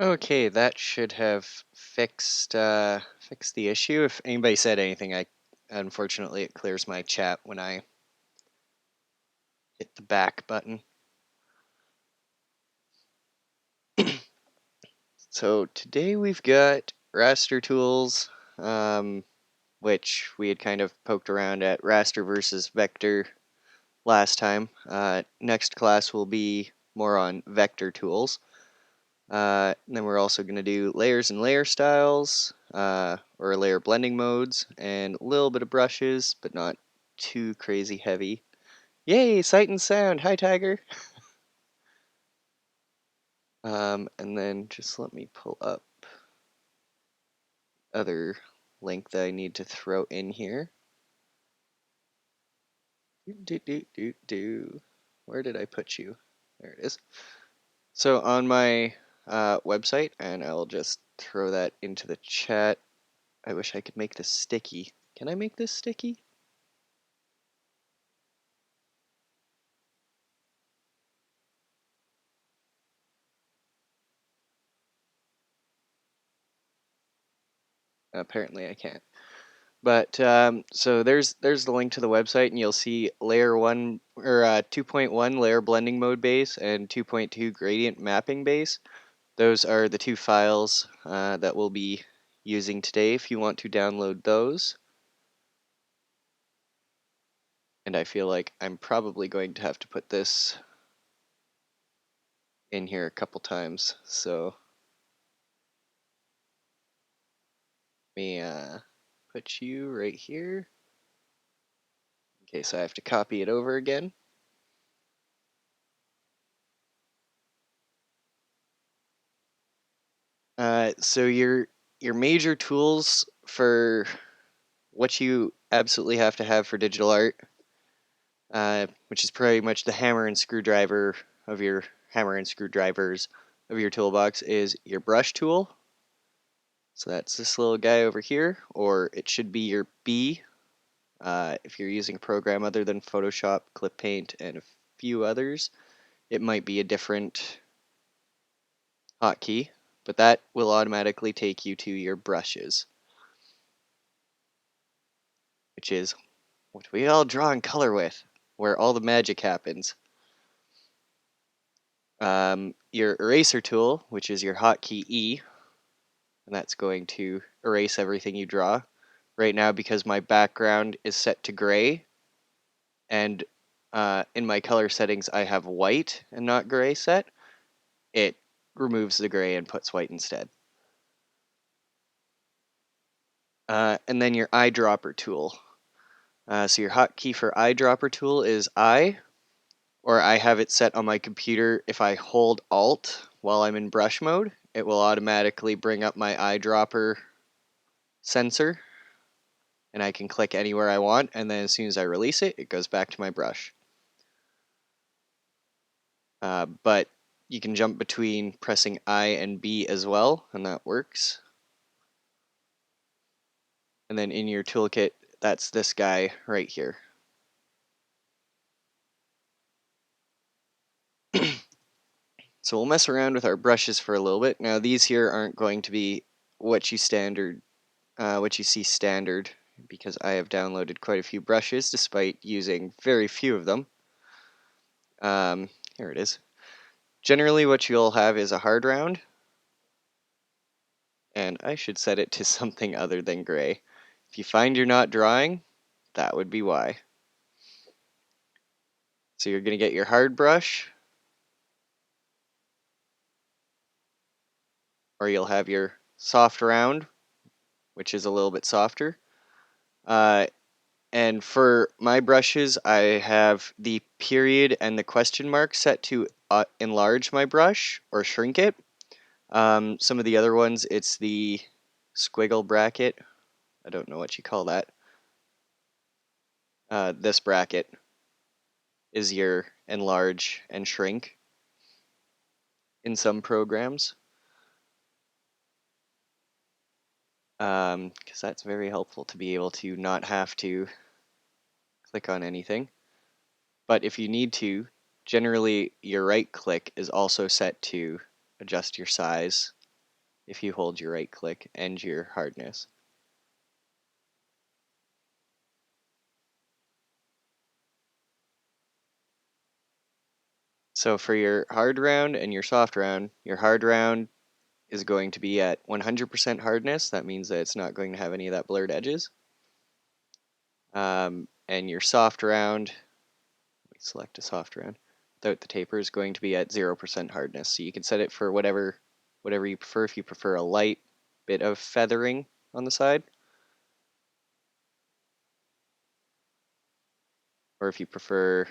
Okay, that should have fixed the issue. If anybody said anything, unfortunately it clears my chat when I hit the back button. So today we've got raster tools, which we had kind of poked around at raster versus vector last time. Next class will be more on vector tools. And then we're also going to do layers and layer styles, or layer blending modes, and a little bit of brushes, but not too crazy heavy. Yay, sight and sound! Hi, Tiger! And then just let me pull up other link that I need to throw in here. Where did I put you? There it is. So on my website, and I'll just throw that into the chat. I wish I could make this sticky. Can I make this sticky? Apparently I can't. But so there's the link to the website, and you'll see layer 1 or 2.1 layer blending mode base and 2.2 gradient mapping base. Those are the two files that we'll be using today if you want to download those. And I feel like I'm probably going to have to put this in here a couple times. So let me put you right here in case I have to copy it over again. So your major tools for what you absolutely have to have for digital art, which is pretty much the hammer and screwdriver of your hammer and screwdrivers of your toolbox, is your brush tool. So that's this little guy over here, or it should be your B if you're using a program other than Photoshop, Clip Paint, and a few others. It might be a different hotkey, but that will automatically take you to your brushes, which is what we all draw and color with, where all the magic happens. Your eraser tool, which is your hotkey E, and that's going to erase everything you draw. Right now, because my background is set to gray, and in my color settings I have white and not gray set, it removes the gray and puts white instead. And then your eyedropper tool. So your hotkey for eyedropper tool is I, or I have it set on my computer. If I hold Alt while I'm in brush mode, it will automatically bring up my eyedropper sensor, and I can click anywhere I want, and then as soon as I release it, it goes back to my brush. But you can jump between pressing I and B as well, and that works. And then in your toolkit, that's this guy right here. So we'll mess around with our brushes for a little bit. Now these here aren't going to be what you see standard, because I have downloaded quite a few brushes despite using very few of them. Here it is. Generally what you'll have is a hard round, and I should set it to something other than gray. If you find you're not drawing, that would be why. So you're going to get your hard brush, or you'll have your soft round, which is a little bit softer. And for my brushes, I have the period and the question mark set to enlarge my brush or shrink it. Some of the other ones, it's the squiggle bracket. I don't know what you call that. This bracket is your enlarge and shrink in some programs, because that's very helpful to be able to not have to click on anything. But if you need to, generally your right click is also set to adjust your size if you hold your right click and your hardness. So for your hard round and your soft round, your hard round is going to be at 100% hardness. That means that it's not going to have any of that blurred edges. And your soft round, let me select a soft round, without the taper, is going to be at 0% hardness. So you can set it for whatever you prefer. If you prefer a light bit of feathering on the side, or if you prefer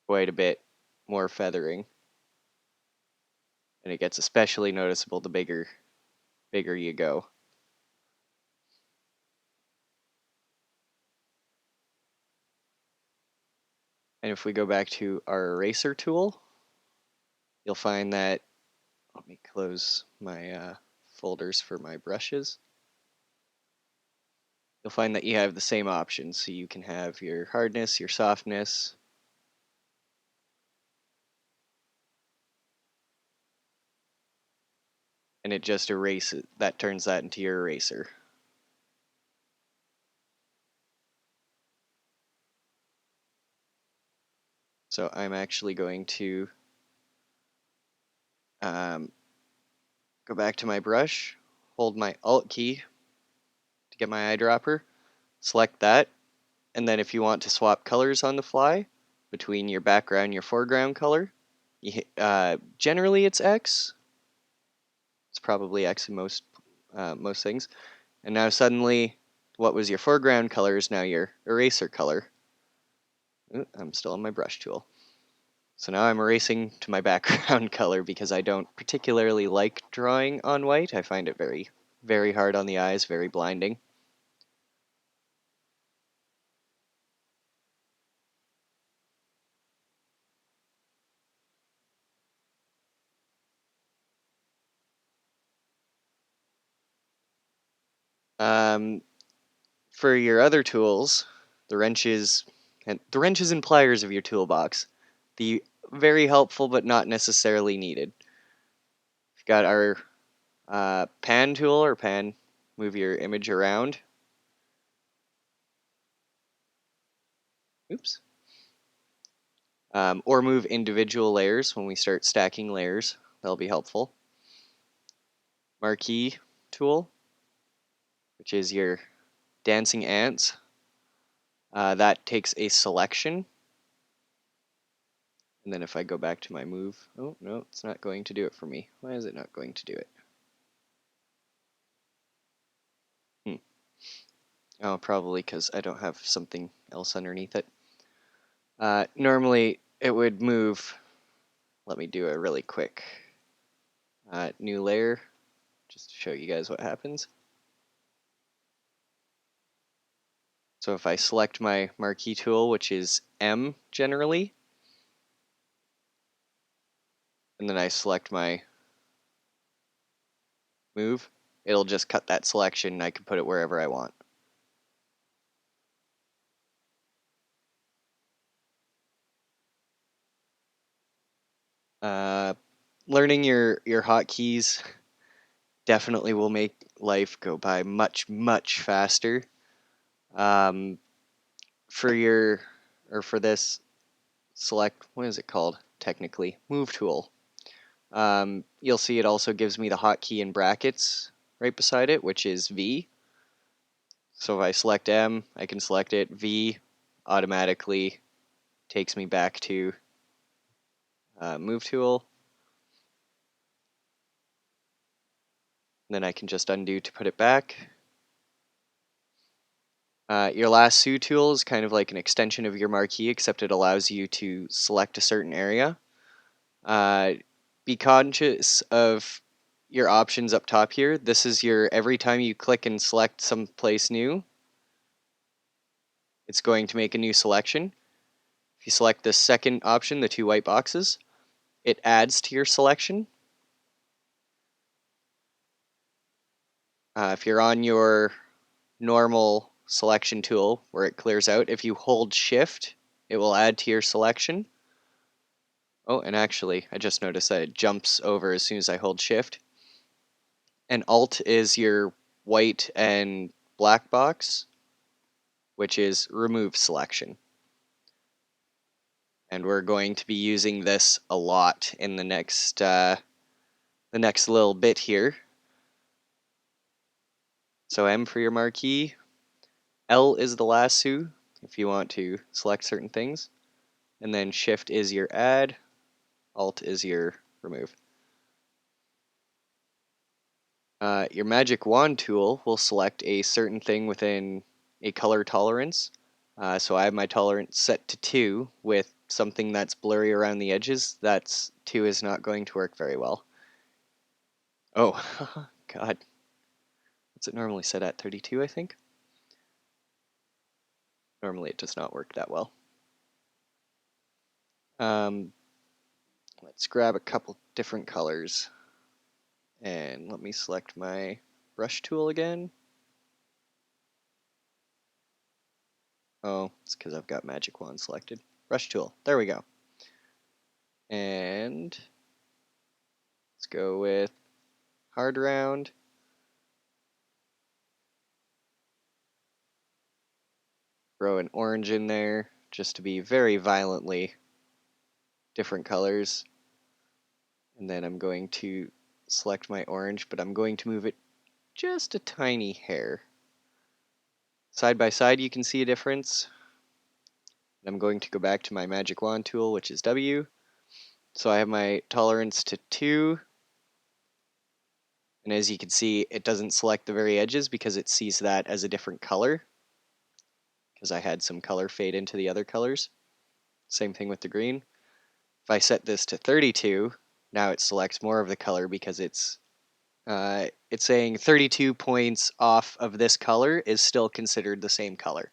quite a bit more feathering, and it gets especially noticeable the bigger you go. And if we go back to our eraser tool, you'll find that, let me close my folders for my brushes. You'll find that you have the same options. So you can have your hardness, your softness, and it just erases, that turns that into your eraser. So I'm actually going to go back to my brush, hold my Alt key to get my eyedropper, select that, and then if you want to swap colors on the fly between your background and your foreground color, generally it's X. It's probably X in most things. And now suddenly, what was your foreground color is now your eraser color. Ooh, I'm still on my brush tool. So now I'm erasing to my background color because I don't particularly like drawing on white. I find it very, very hard on the eyes, very blinding. Um, for your other tools, the wrenches and pliers of your toolbox, the very helpful but not necessarily needed. We've got our pan tool or pan, move your image around. Oops. Or move individual layers when we start stacking layers. That'll be helpful. Marquee tool, which is your dancing ants. That takes a selection. And then if I go back to my move, oh no, it's not going to do it for me. Why is it not going to do it? Oh, probably because I don't have something else underneath it. Normally it would move. Let me do a really quick new layer just to show you guys what happens. So if I select my marquee tool, which is M generally, and then I select my move, it'll just cut that selection and I can put it wherever I want. Learning your hotkeys definitely will make life go by much, much faster. For your, or for this, select, what is it called technically? Move tool. You'll see it also gives me the hotkey in brackets right beside it, which is V. So if I select M, I can select it. V automatically takes me back to move tool. Then I can just undo to put it back. Your lasso tool is kind of like an extension of your marquee, except it allows you to select a certain area. Be conscious of your options up top here. This is your, every time you click and select some place new, it's going to make a new selection. If you select the second option, the two white boxes, it adds to your selection. If you're on your normal selection tool where it clears out, if you hold shift, it will add to your selection. Oh, and actually, I just noticed that it jumps over as soon as I hold Shift. And Alt is your white and black box, which is remove selection. And we're going to be using this a lot in the next little bit here. So M for your marquee, L is the lasso if you want to select certain things, and then Shift is your add, Alt is your remove. Your magic wand tool will select a certain thing within a color tolerance. So I have my tolerance set to 2 with something that's blurry around the edges. That's 2 is not going to work very well. Oh, God. What's it normally set at? 32, I think? Normally it does not work that well. Let's grab a couple different colors. And let me select my brush tool again. Oh, it's because I've got magic wand selected. Brush tool. There we go. And let's go with hard round. Throw an orange in there just to be very violently different colors. And then I'm going to select my orange, but I'm going to move it just a tiny hair. Side by side, you can see a difference. I'm going to go back to my magic wand tool, which is W. So I have my tolerance to 2. And as you can see, it doesn't select the very edges because it sees that as a different color. Because I had some color fade into the other colors. Same thing with the green. If I set this to 32, now it selects more of the color because it's saying 32 points off of this color is still considered the same color.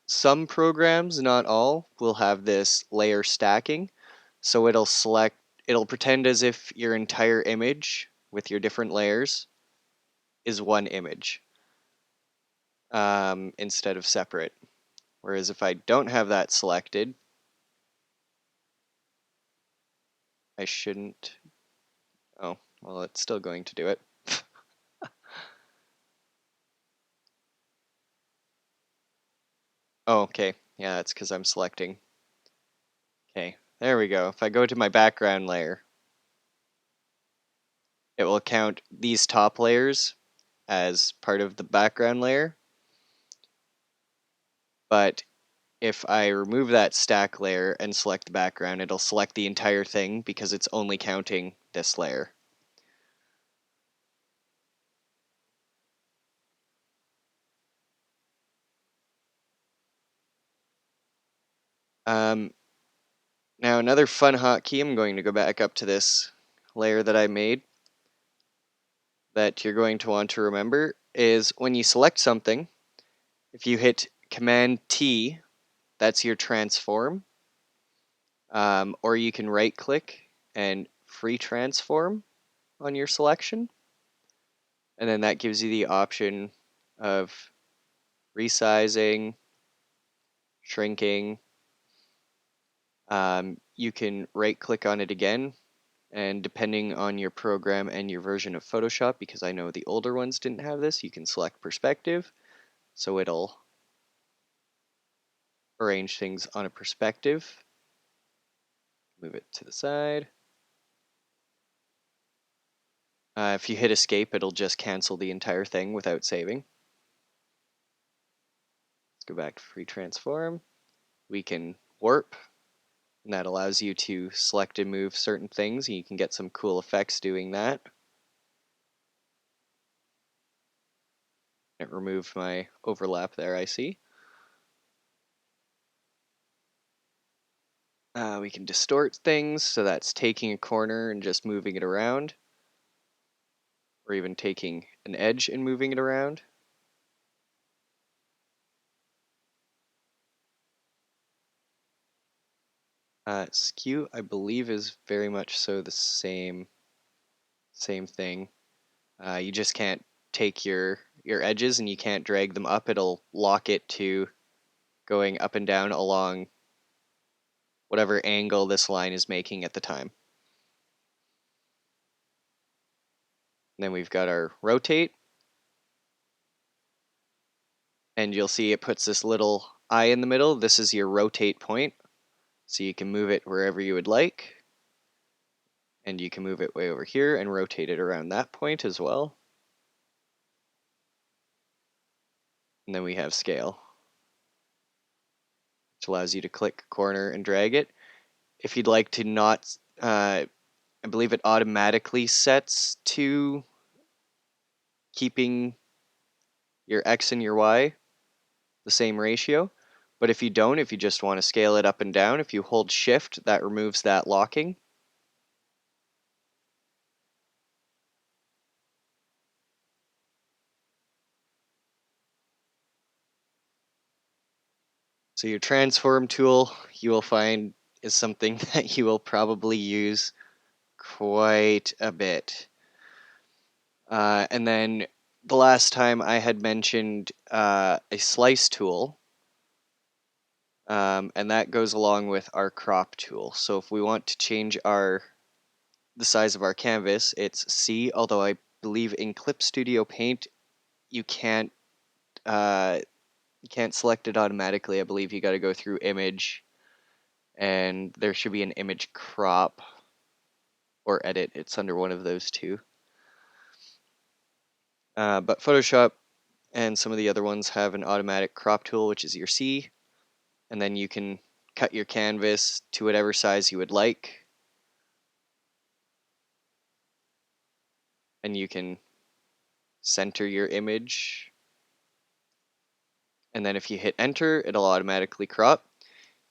Some programs, not all, will have this layer stacking. So it'll pretend as if your entire image with your different layers is one image instead of separate. Whereas if I don't have that selected, I shouldn't. Oh, well, it's still going to do it. Oh, okay. Yeah, that's because I'm selecting. Okay, there we go. If I go to my background layer, it will count these top layers as part of the background layer. But if I remove that stack layer and select the background, it'll select the entire thing because it's only counting this layer. Now another fun hotkey, I'm going to go back up to this layer that I made that you're going to want to remember is when you select something, if you hit Command T, that's your transform, or you can right click and free transform on your selection, and then that gives you the option of resizing, shrinking. You can right click on it again, and depending on your program and your version of Photoshop, because I know the older ones didn't have this, you can select perspective, so it'll arrange things on a perspective. Move it to the side. If you hit escape, it'll just cancel the entire thing without saving. Let's go back to free transform. We can warp, and that allows you to select and move certain things, and you can get some cool effects doing that. It removed my overlap there, I see. We can distort things, so that's taking a corner and just moving it around, or even taking an edge and moving it around. Skew, I believe, is very much so the same thing. You just can't take your edges and you can't drag them up. It'll lock it to going up and down along whatever angle this line is making at the time. And then we've got our rotate, and you'll see it puts this little eye in the middle. This is your rotate point, so you can move it wherever you would like. And you can move it way over here and rotate it around that point as well. And then we have scale, which allows you to click corner and drag it. If you'd like to not, I believe it automatically sets to keeping your X and your Y the same ratio. But if you don't, if you just want to scale it up and down, if you hold shift, that removes that locking. So your transform tool, you will find, is something that you will probably use quite a bit. And then the last time I had mentioned a slice tool, and that goes along with our crop tool. So if we want to change the size of our canvas, it's C, although I believe in Clip Studio Paint you can't select it automatically. I believe you got to go through image, and there should be an image crop or edit. It's under one of those two. But Photoshop and some of the other ones have an automatic crop tool, which is your C, and then you can cut your canvas to whatever size you would like, and you can center your image, and then if you hit enter, it'll automatically crop.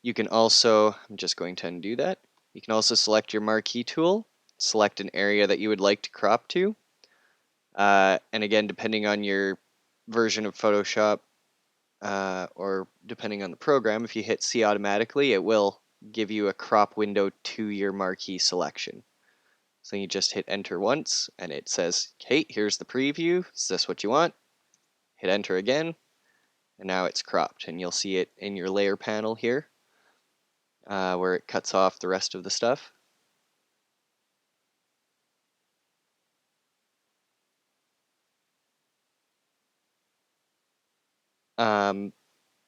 You can also, I'm just going to undo that, you can also select your marquee tool, select an area that you would like to crop to, and again, depending on your version of Photoshop, or depending on the program, if you hit C automatically, it will give you a crop window to your marquee selection. So you just hit enter once, and it says, hey, here's the preview. Is this what you want? Hit enter again, and now it's cropped, and you'll see it in your layer panel here, where it cuts off the rest of the stuff.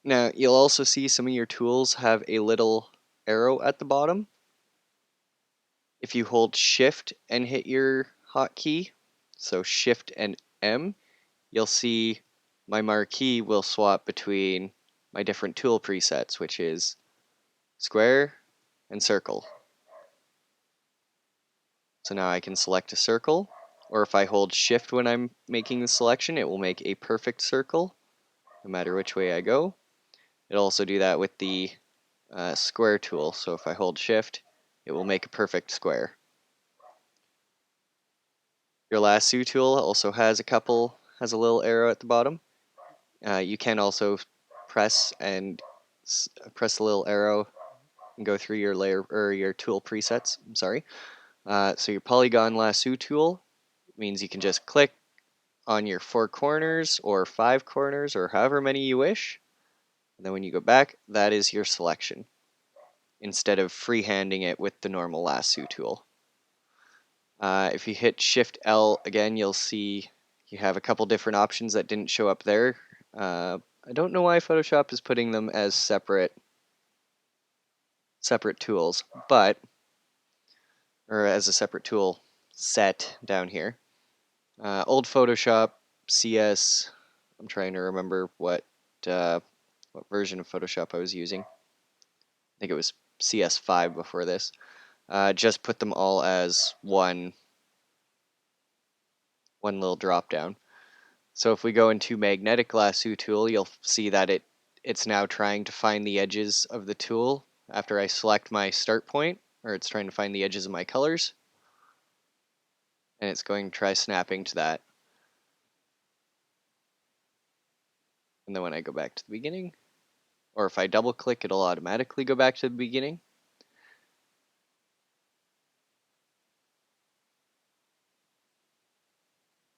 Now, you'll also see some of your tools have a little arrow at the bottom. If you hold shift and hit your hotkey, so shift and M, you'll see my marquee will swap between my different tool presets, which is square and circle. So now I can select a circle, or if I hold shift when I'm making the selection, it will make a perfect circle, no matter which way I go. It'll also do that with the square tool, so if I hold shift, it will make a perfect square. Your lasso tool also has a little arrow at the bottom. You can also press press the little arrow and go through your layer or your tool presets. I'm sorry. So your polygon lasso tool means you can just click on your 4 corners or 5 corners or however many you wish. And then when you go back, that is your selection, instead of freehanding it with the normal lasso tool. If you hit Shift L again, you'll see you have a couple different options that didn't show up there. I don't know why Photoshop is putting them as separate tools, or as a separate tool set down here. Old Photoshop CS, I'm trying to remember what version of Photoshop I was using. I think it was CS5 before this. Just put them all as one little drop down. So if we go into magnetic lasso tool, you'll see that it's now trying to find the edges of the tool after I select my start point, or it's trying to find the edges of my colors, and it's going to try snapping to that. And then when I go back to the beginning, or if I double click, it'll automatically go back to the beginning.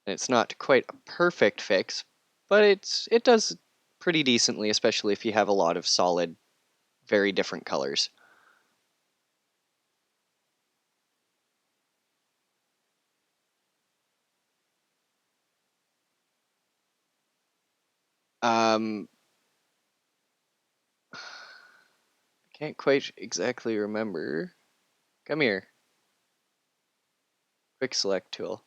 And it's not quite a perfect fix, but it does pretty decently, especially if you have a lot of solid, very different colors. Um, can't quite exactly remember. Come here. Quick select tool.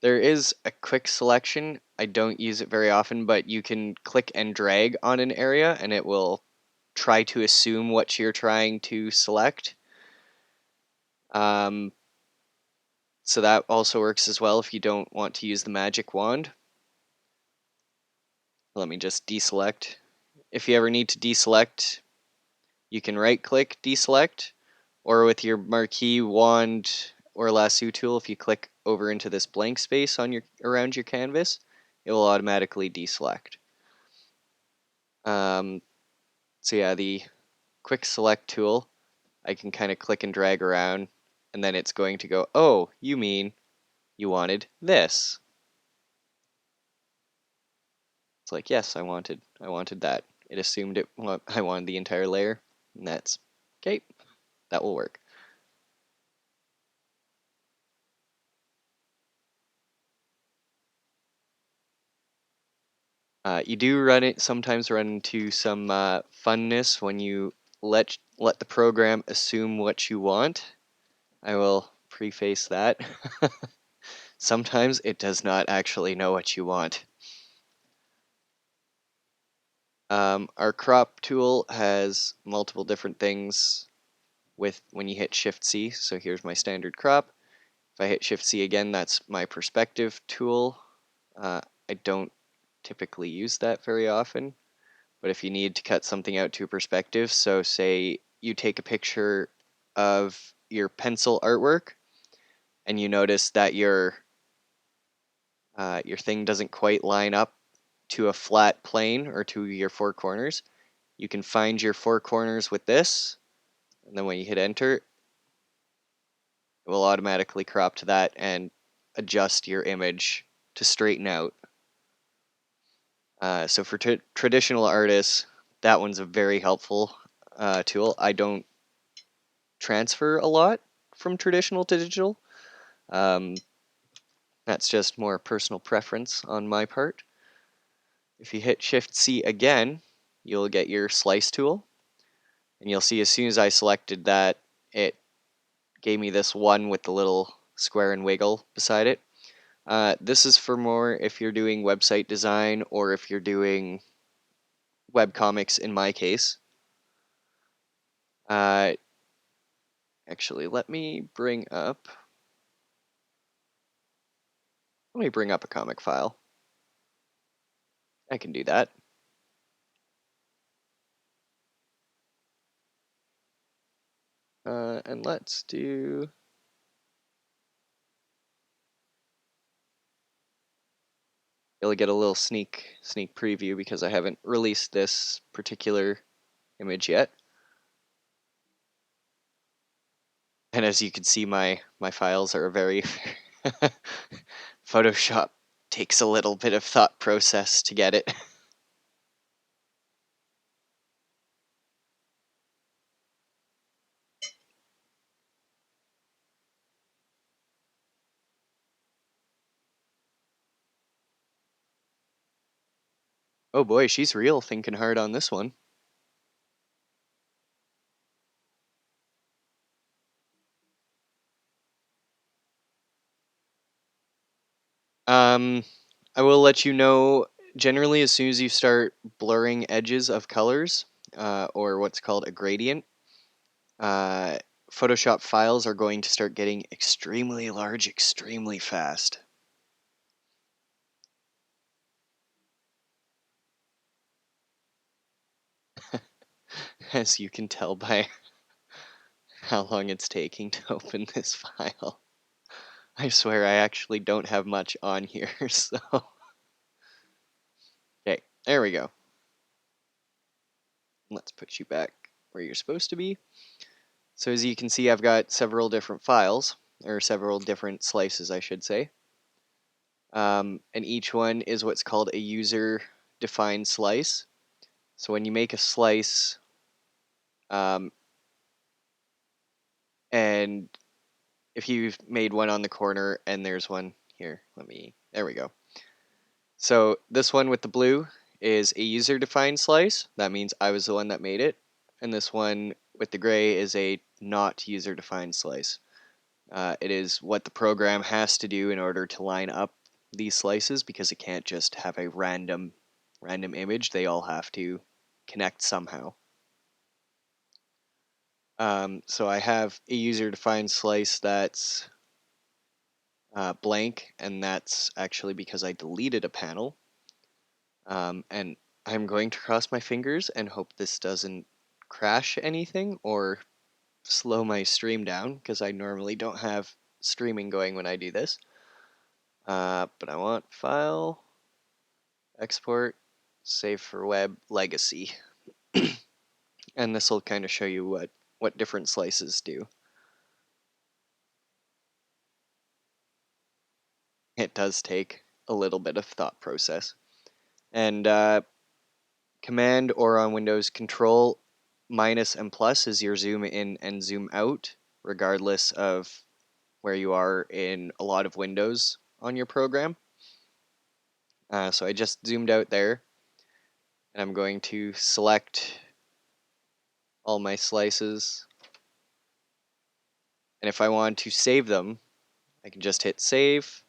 There is a quick selection. I don't use it very often, but you can click and drag on an area and it will try to assume what you're trying to select. Um, so that also works as well if you don't want to use the magic wand. Let me just deselect. If you ever need to deselect, you can right click deselect, or with your marquee wand or lasso tool, if you click over into this blank space on your around your canvas, it will automatically deselect. So yeah, the quick select tool, I can kind of click and drag around, and then it's going to go, oh, you mean you wanted this. It's like, yes, I wanted that. It assumed I wanted the entire layer, and that's okay. That will work. You do sometimes run into some funness when you let the program assume what you want. I will preface that. Sometimes it does not actually know what you want. Our crop tool has multiple different things with when you hit Shift C. So here's my standard crop. If I hit Shift C again, that's my perspective tool. I don't typically use that very often, but if you need to cut something out to perspective, so say you take a picture of your pencil artwork and you notice that your thing doesn't quite line up to a flat plane or to your four corners, you can find your four corners with this, and then when you hit enter, it will automatically crop to that and adjust your image to straighten out. So for traditional artists, that one's a very helpful tool. I don't transfer a lot from traditional to digital. Um, that's just more personal preference on my part. If you hit Shift C again, you'll get your slice tool. And you'll see as soon as I selected that, it gave me this one with the little square and wiggle beside it. This is for more if you're doing website design or if you're doing webcomics in my case. Uh, actually, let me bring up a comic file. I can do that. And let's do. You'll get a little sneak preview because I haven't released this particular image yet. And as you can see, my files are very Photoshop takes a little bit of thought process to get it. Oh boy, she's real thinking hard on this one. Um, I will let you know generally as soon as you start blurring edges of colors, or what's called a gradient, uh, Photoshop files are going to start getting extremely large extremely fast. As you can tell by how long it's taking to open this file. I swear I actually don't have much on here, so. Okay, there we go. Let's put you back where you're supposed to be. So as you can see, I've got several different files, or several different slices, I should say. And each one is what's called a user-defined slice. So when you make a slice, and if you've made one on the corner and there's one here, there we go. So this one with the blue is a user-defined slice. That means I was the one that made it. And this one with the gray is a not user-defined slice. It is what the program has to do in order to line up these slices because it can't just have a random image. They all have to connect somehow. So I have a user-defined slice that's blank, and that's actually because I deleted a panel. And I'm going to cross my fingers and hope this doesn't crash anything or slow my stream down, because I normally don't have streaming going when I do this. But I want file, export, save for web, legacy. And this will kind of show you what different slices do. It does take a little bit of thought process. And Command, or on Windows, Control minus and plus is your zoom in and zoom out, regardless of where you are in a lot of windows on your program. So I just zoomed out there, and I'm going to select all my slices. And if I want to save them, I can just hit save.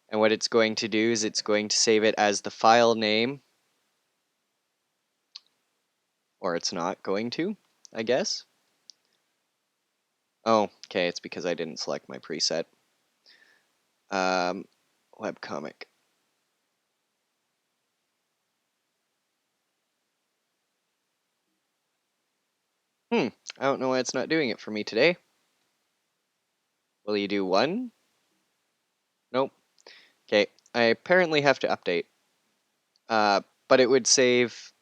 And what it's going to do is it's going to save it as the file name, or it's not going to, I guess. Oh, okay, it's because I didn't select my preset. Webcomic. I don't know why it's not doing it for me today. Will you do one? Nope. Okay, I apparently have to update. But it would save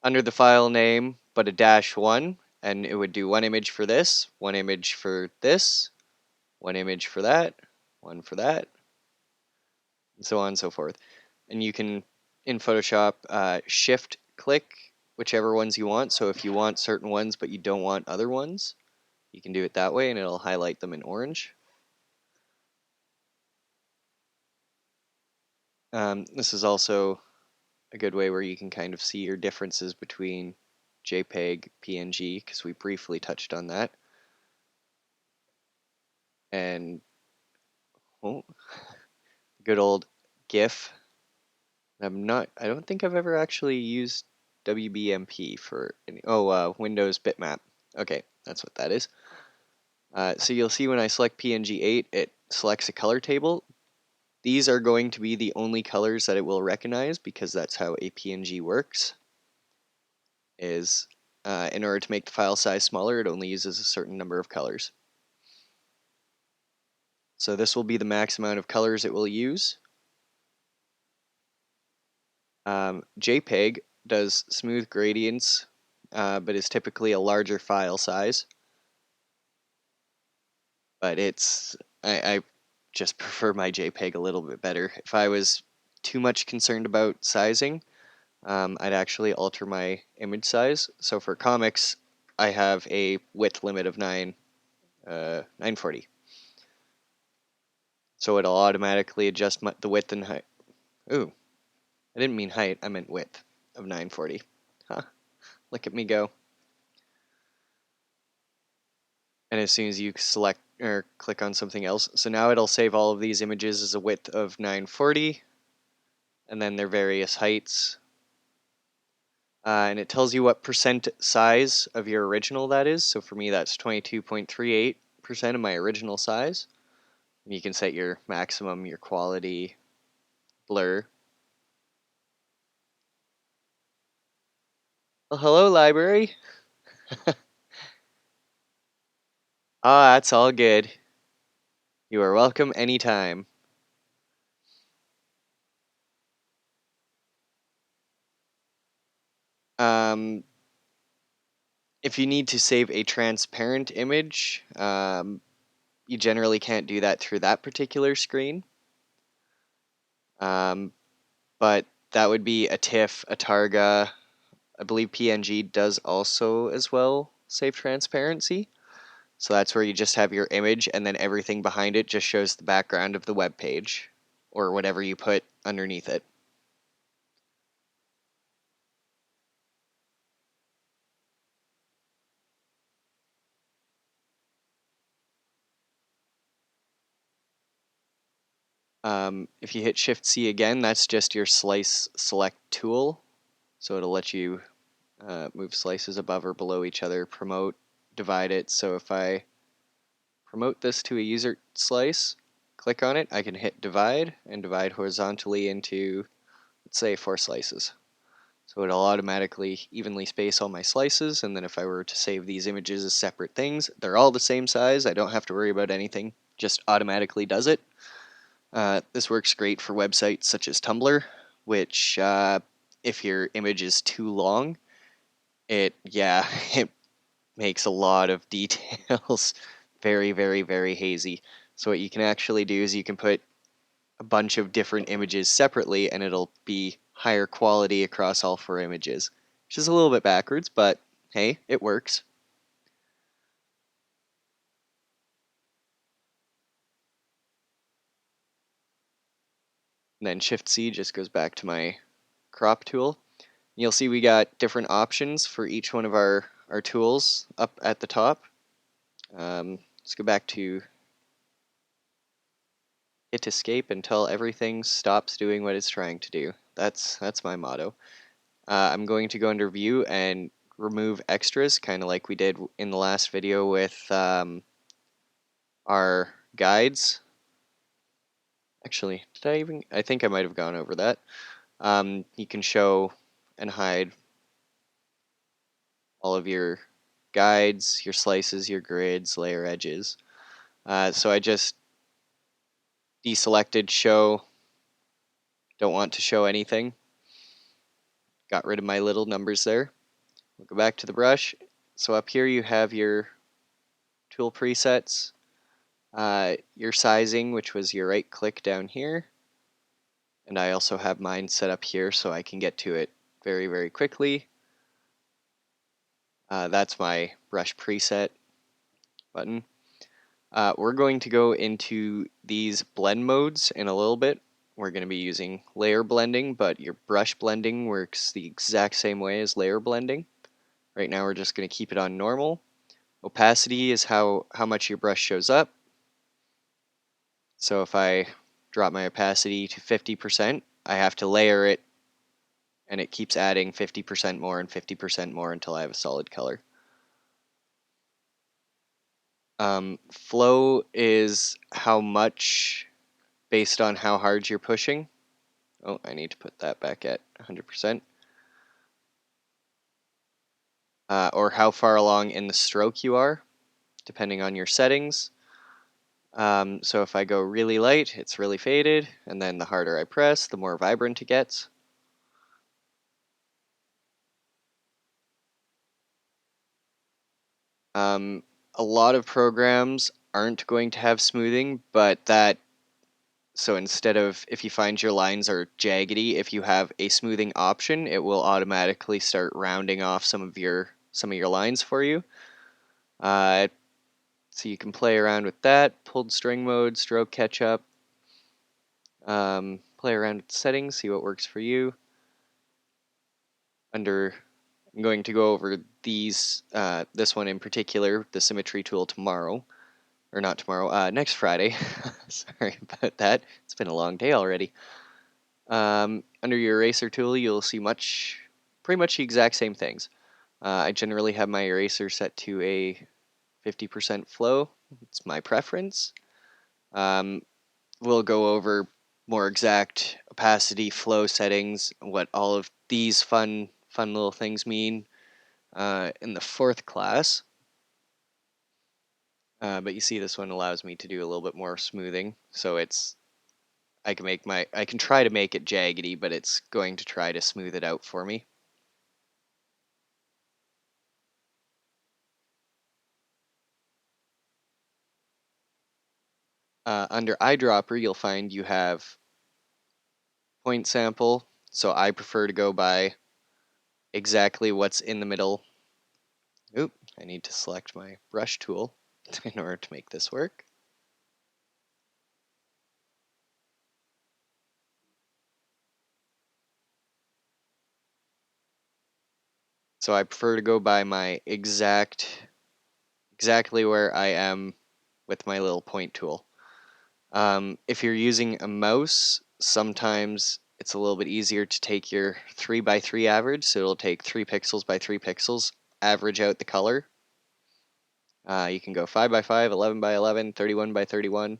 under the file name, but a -1, and it would do one image for this, one image for this, one image for that, one for that, and so on and so forth. And you can, in Photoshop, shift click whichever ones you want. So if you want certain ones but you don't want other ones, you can do it that way and it'll highlight them in orange. This is also a good way where you can kind of see your differences between JPEG, PNG, because we briefly touched on that. And good old GIF. I don't think I've ever actually used WBMP for Windows bitmap. Okay, that's what that is. So you'll see when I select PNG8, it selects a color table. These are going to be the only colors that it will recognize, because that's how a PNG works. In order to make the file size smaller, it only uses a certain number of colors. So this will be the max amount of colors it will use. JPEG does smooth gradients, but is typically a larger file size. But I just prefer my JPEG a little bit better. If I was too much concerned about sizing, I'd actually alter my image size. So for comics, I have a width limit of 940. So it'll automatically adjust the width and height. Ooh, I didn't mean height, I meant width of 940. Huh, look at me go. And as soon as you select or click on something else, so now it'll save all of these images as a width of 940, and then their various heights. And it tells you what percent size of your original that is. So for me, that's 22.38% of my original size. You can set your maximum, your quality, blur. Well, hello, library. That's all good. You are welcome anytime. If you need to save a transparent image, you generally can't do that through that particular screen. But that would be a TIFF, a Targa, I believe PNG does also as well save transparency. So that's where you just have your image and then everything behind it just shows the background of the web page or whatever you put underneath it. If you hit Shift C again, that's just your slice select tool. So it'll let you move slices above or below each other, promote, divide it. So if I promote this to a user slice, click on it, I can hit divide and divide horizontally into, let's say, 4 slices. So it'll automatically evenly space all my slices, and then if I were to save these images as separate things, they're all the same size. I don't have to worry about anything, just automatically does it. This works great for websites such as Tumblr, which if your image is too long, yeah, it makes a lot of details very, very, very hazy. So what you can actually do is you can put a bunch of different images separately and it'll be higher quality across all 4 images, which is a little bit backwards, but hey, it works. And then Shift C just goes back to my crop tool. You'll see we got different options for each one of our tools up at the top. Let's go back to hit escape until everything stops doing what it's trying to do. That's my motto. I'm going to go under view and remove extras, kind of like we did in the last video with our guides. Actually, did I even? I think I might have gone over that. You can show and hide all of your guides, your slices, your grids, layer edges. So I just deselected show, don't want to show anything. Got rid of my little numbers there. We'll go back to the brush. So up here you have your tool presets, your sizing, which was your right click down here. And I also have mine set up here so I can get to it very, very quickly. That's my brush preset button. We're going to go into these blend modes in a little bit. We're going to be using layer blending, but your brush blending works the exact same way as layer blending. Right now we're just going to keep it on normal. Opacity is how much your brush shows up. So if I drop my opacity to 50%, I have to layer it and it keeps adding 50% more and 50% more until I have a solid color. Flow is how much based on how hard you're pushing. Oh, I need to put that back at 100%. Or how far along in the stroke you are, depending on your settings. So if I go really light, it's really faded, and then the harder I press, the more vibrant it gets. A lot of programs aren't going to have smoothing, but so instead of, if you find your lines are jaggedy, if you have a smoothing option, it will automatically start rounding off some of your lines for you. So you can play around with that, pulled string mode, stroke catch up, play around with settings, see what works for you. I'm going to go over these, this one in particular, the symmetry tool tomorrow. Or not tomorrow, next Friday. Sorry about that. It's been a long day already. Under your eraser tool, you'll see pretty much the exact same things. I generally have my eraser set to a 50% flow. It's my preference. We'll go over more exact opacity, flow settings, what all of these fun little things mean in the 4th class. But you see this one allows me to do a little bit more smoothing. So I can try to make it jaggedy, but it's going to try to smooth it out for me. Under eyedropper, you'll find you have point sample. So I prefer to go by exactly what's in the middle. Oop, I need to select my brush tool in order to make this work. So I prefer to go by my exactly where I am with my little point tool. If you're using a mouse, sometimes it's a little bit easier to take your 3x3 average, so it'll take 3 pixels by 3 pixels, average out the color. You can go 5x5, 11x11, 31x31.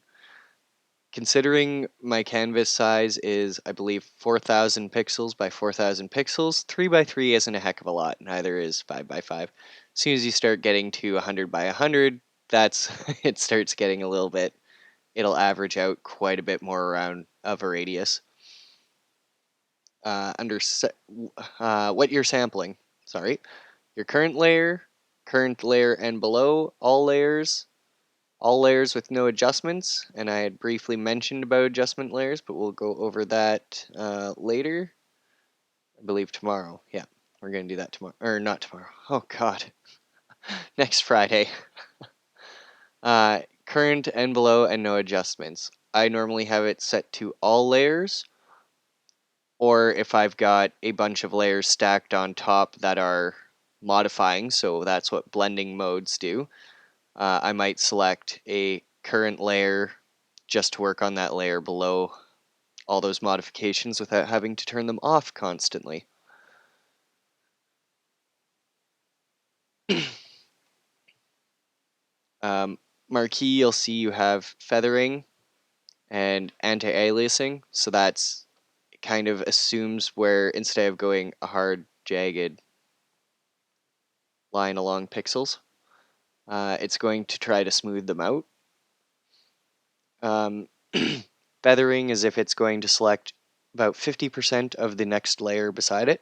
Considering my canvas size is, I believe, 4,000 pixels by 4,000 pixels, 3x3 isn't a heck of a lot, neither is 5x5. As soon as you start getting to 100 by 100, that's it starts getting a little bit, it'll average out quite a bit more around of a radius. What you're sampling, sorry, your current layer and below, all layers with no adjustments, and I had briefly mentioned about adjustment layers, but we'll go over that later. I believe tomorrow. Yeah, we're going to do that tomorrow. Or not tomorrow. Oh, God. Next Friday. Current and below and no adjustments. I normally have it set to all layers, or if I've got a bunch of layers stacked on top that are modifying, so that's what blending modes do. I might select a current layer just to work on that layer below all those modifications without having to turn them off constantly. um, Marquee, you'll see you have feathering and anti-aliasing, so that's kind of assumes where instead of going a hard jagged line along pixels, it's going to try to smooth them out. Um, Feathering is if it's going to select about 50% of the next layer beside it,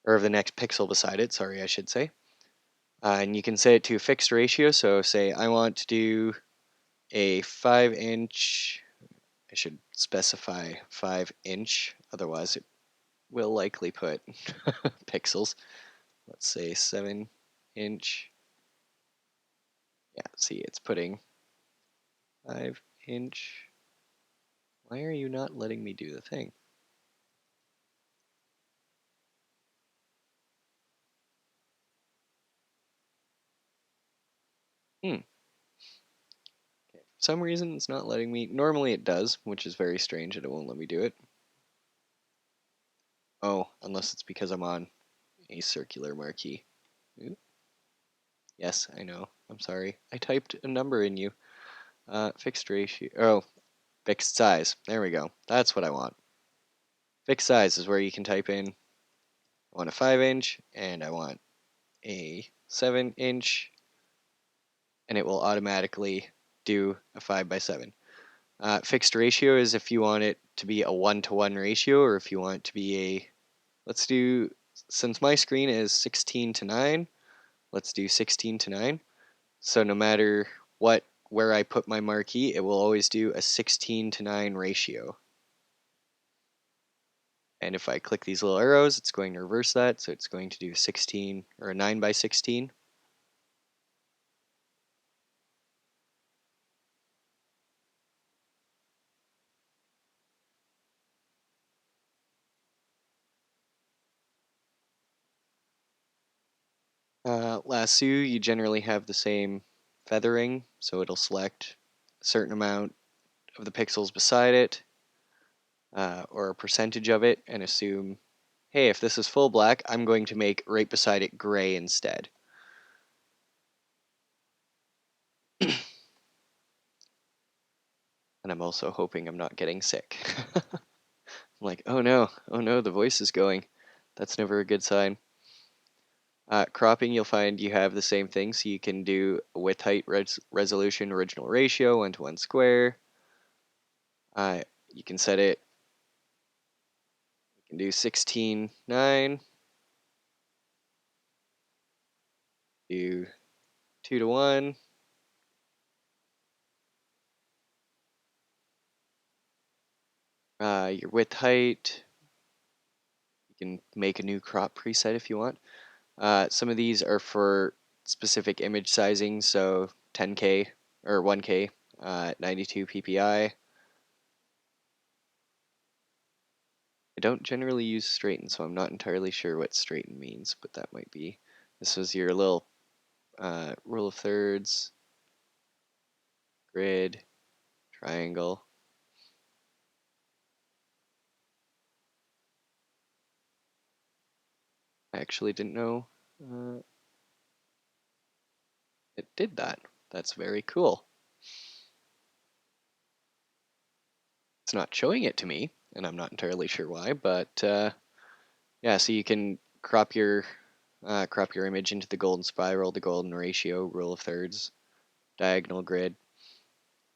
or of the next pixel beside it, sorry, I should say. And you can set it to a fixed ratio, so say I want to do a 5-inch, I should specify 5-inch, otherwise it will likely put pixels. Let's say 7-inch. Yeah, see, it's putting 5-inch. Why are you not letting me do the thing? Hmm. Okay. For some reason, it's not letting me. Normally it does, which is very strange that it won't let me do it. Oh, unless it's because I'm on a circular marquee. Ooh. Yes, I know. I'm sorry. I typed a number in you. Fixed ratio. Oh, fixed size. There we go. That's what I want. Fixed size is where you can type in, I want a 5-inch and I want a 7-inch, and it will automatically do a 5x7. Fixed ratio is if you want it to be a 1-to-1 ratio, or if you want it to be a, let's do, since my screen is 16:9, let's do 16:9. So no matter where I put my marquee, it will always do a 16:9 ratio. And if I click these little arrows, it's going to reverse that, so it's going to do 16 or a 9x16. Lasso, you generally have the same feathering, so it'll select a certain amount of the pixels beside it, or a percentage of it, and assume, hey, if this is full black, I'm going to make right beside it gray instead. And I'm also hoping I'm not getting sick. I'm like, oh no, the voice is going. That's never a good sign. Cropping, you'll find you have the same thing, so you can do width, height, resolution, original ratio, 1-to-1 square. You can set it, you can do 16:9, do 2-to-1. Your width, height, can make a new crop preset if you want. Some of these are for specific image sizing, so 10K or 1K, 92 ppi. I don't generally use straighten, so I'm not entirely sure what straighten means, but that might be. This was your little rule of thirds, grid, triangle. I actually didn't know it did that. That's very cool. It's not showing it to me, and I'm not entirely sure why, but yeah, so you can crop your image into the golden spiral, the golden ratio, rule of thirds, diagonal grid.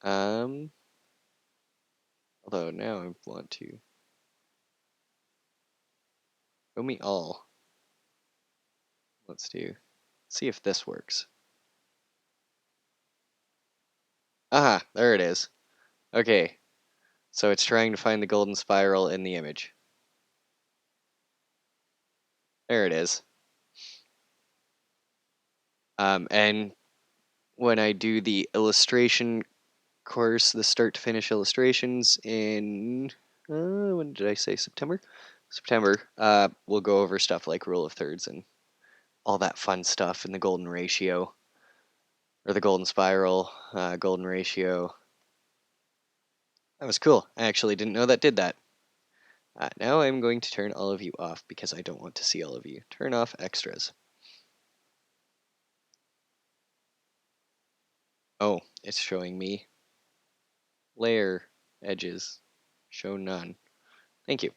Although now I want to show me all. Let's see if this works. Aha, there it is. Okay, so it's trying to find the golden spiral in the image. There it is. And when I do the illustration course, the start to finish illustrations in, when did I say September? September, we'll go over stuff like rule of thirds and all that fun stuff in the golden ratio, or the golden spiral, golden ratio. That was cool. I actually didn't know that did that. Now I'm going to turn all of you off because I don't want to see all of you. Turn off extras. Oh, it's showing me layer edges. Show none. Thank you.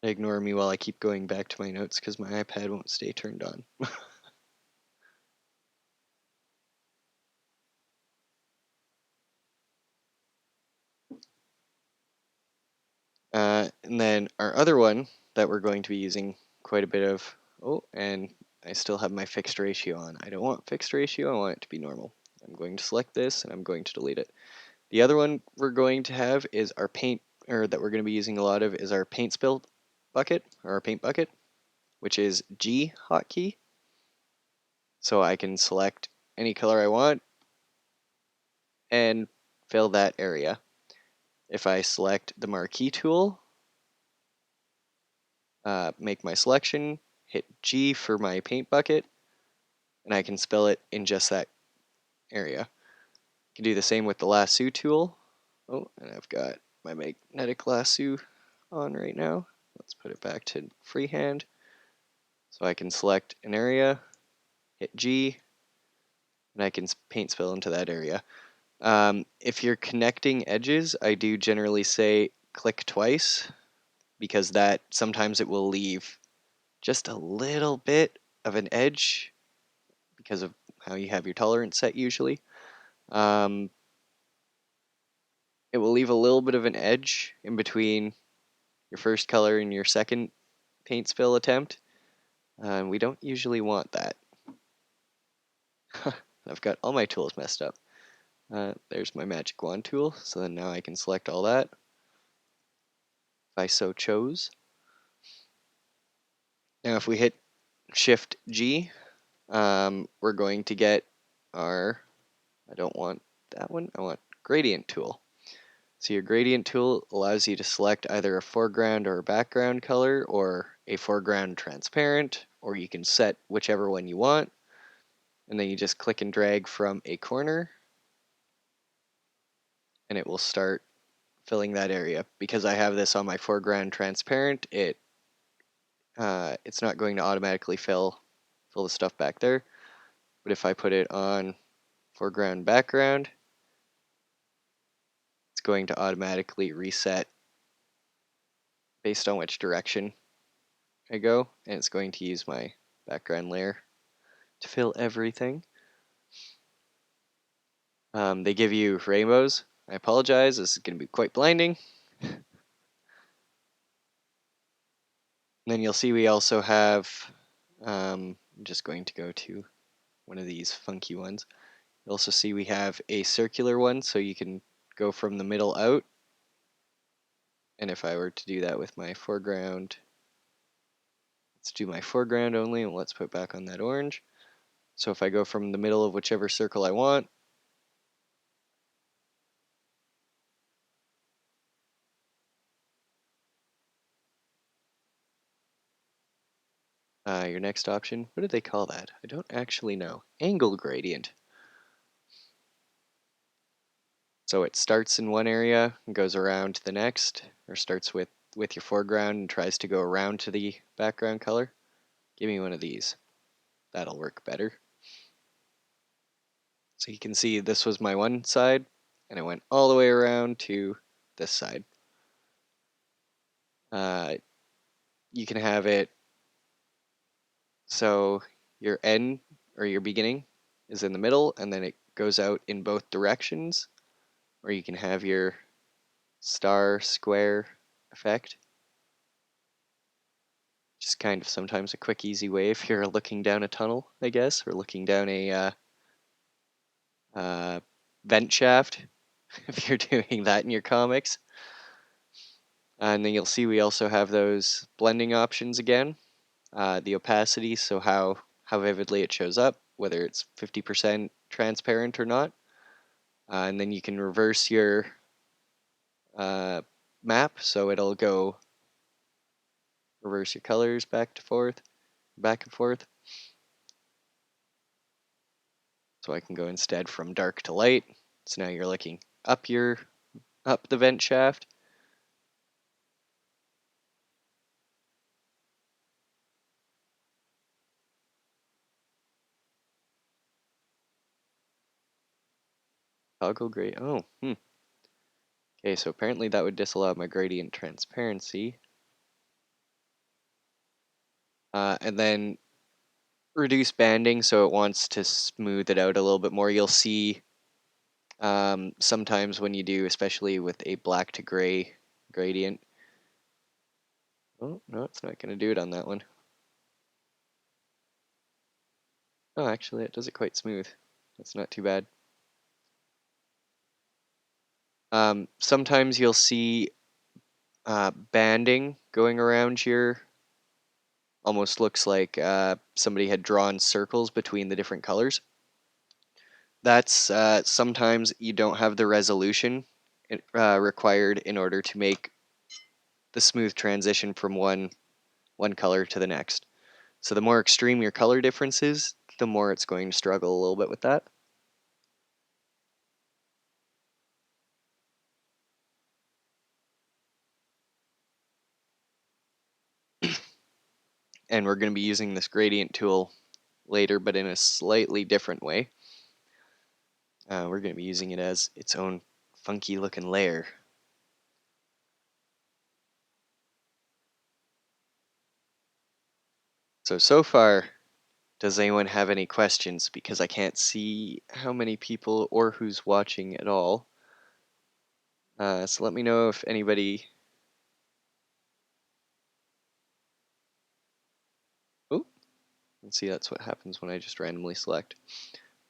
Ignore me while I keep going back to my notes because my iPad won't stay turned on. And then our other one that we're going to be using quite a bit of, oh, and I still have my fixed ratio on. I don't want fixed ratio, I want it to be normal. I'm going to select this and I'm going to delete it. The other one we're going to have is our paint, or that we're going to be using a lot of, is our paint spill bucket, or our paint bucket, which is G hotkey. So I can select any color I want and fill that area. If I select the marquee tool, make my selection, hit G for my paint bucket, and I can spill it in just that area. I can do the same with the lasso tool. Oh, and I've got my magnetic lasso on right now. Let's put it back to freehand. So I can select an area, hit G, and I can paint spill into that area. If you're connecting edges, I do generally say click twice because that sometimes it will leave just a little bit of an edge because of how you have your tolerance set usually. It will leave a little bit of an edge in between your first color and your second paint spill attempt. We don't usually want that. I've got all my tools messed up. There's my magic wand tool, so then now I can select all that if I so chose. Now if we hit Shift G, we're going to get our, I don't want that one, I want gradient tool. So your gradient tool allows you to select either a foreground or a background color, or a foreground transparent, or you can set whichever one you want, and then you just click and drag from a corner, and it will start filling that area. Because I have this on my foreground transparent, it's not going to automatically fill the stuff back there. But if I put it on foreground background, it's going to automatically reset based on which direction I go, and it's going to use my background layer to fill everything. They give you rainbows. I apologize, this is going to be quite blinding. And then you'll see we also have, I'm just going to go to one of these funky ones. You'll also see we have a circular one, so you can go from the middle out. And if I were to do that with my foreground, let's do my foreground only, and let's put back on that orange. So if I go from the middle of whichever circle I want, your next option, what do they call that? I don't actually know. Angle gradient. So it starts in one area and goes around to the next, or starts with your foreground and tries to go around to the background color. Give me one of these. That'll work better. So you can see this was my one side, and it went all the way around to this side. You can have it so your end or your beginning is in the middle, and then it goes out in both directions, or you can have your star square effect. Just kind of sometimes a quick, easy way if you're looking down a tunnel, I guess, or looking down a vent shaft, if you're doing that in your comics. And then you'll see we also have those blending options again. The opacity, so how vividly it shows up, whether it's 50% transparent or not. And then you can reverse your map, so it'll go reverse your colors back and forth. So I can go instead from dark to light. So now you're looking up the vent shaft. Toggle gray. Oh, Okay, so apparently that would disallow my gradient transparency. And then reduce banding, so it wants to smooth it out a little bit more. You'll see sometimes when you do, especially with a black to gray gradient. Oh, no, it's not going to do it on that one. Oh, actually, it does it quite smooth. That's not too bad. Sometimes you'll see banding going around your, almost looks like somebody had drawn circles between the different colors. That's sometimes you don't have the resolution required in order to make the smooth transition from one color to the next. So the more extreme your color difference is, the more it's going to struggle a little bit with that. And we're going to be using this gradient tool later, but in a slightly different way. We're going to be using it as its own funky looking layer. So far, does anyone have any questions? Because I can't see how many people or who's watching at all. So let me know if anybody... Oh, let's see, that's what happens when I just randomly select.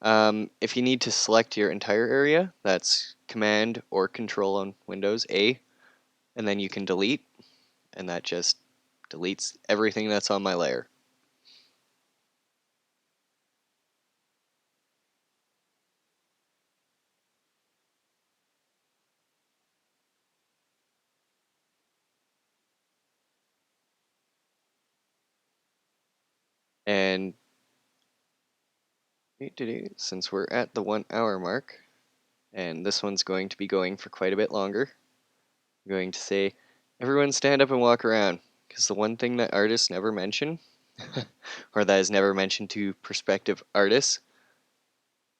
If you need to select your entire area, that's Command or Control on Windows, A, and then you can delete, and that just deletes everything that's on my layer. And since we're at the 1 hour mark, and this one's going to be going for quite a bit longer, I'm going to say, everyone stand up and walk around, because the one thing that artists never mention, or that is never mentioned to prospective artists,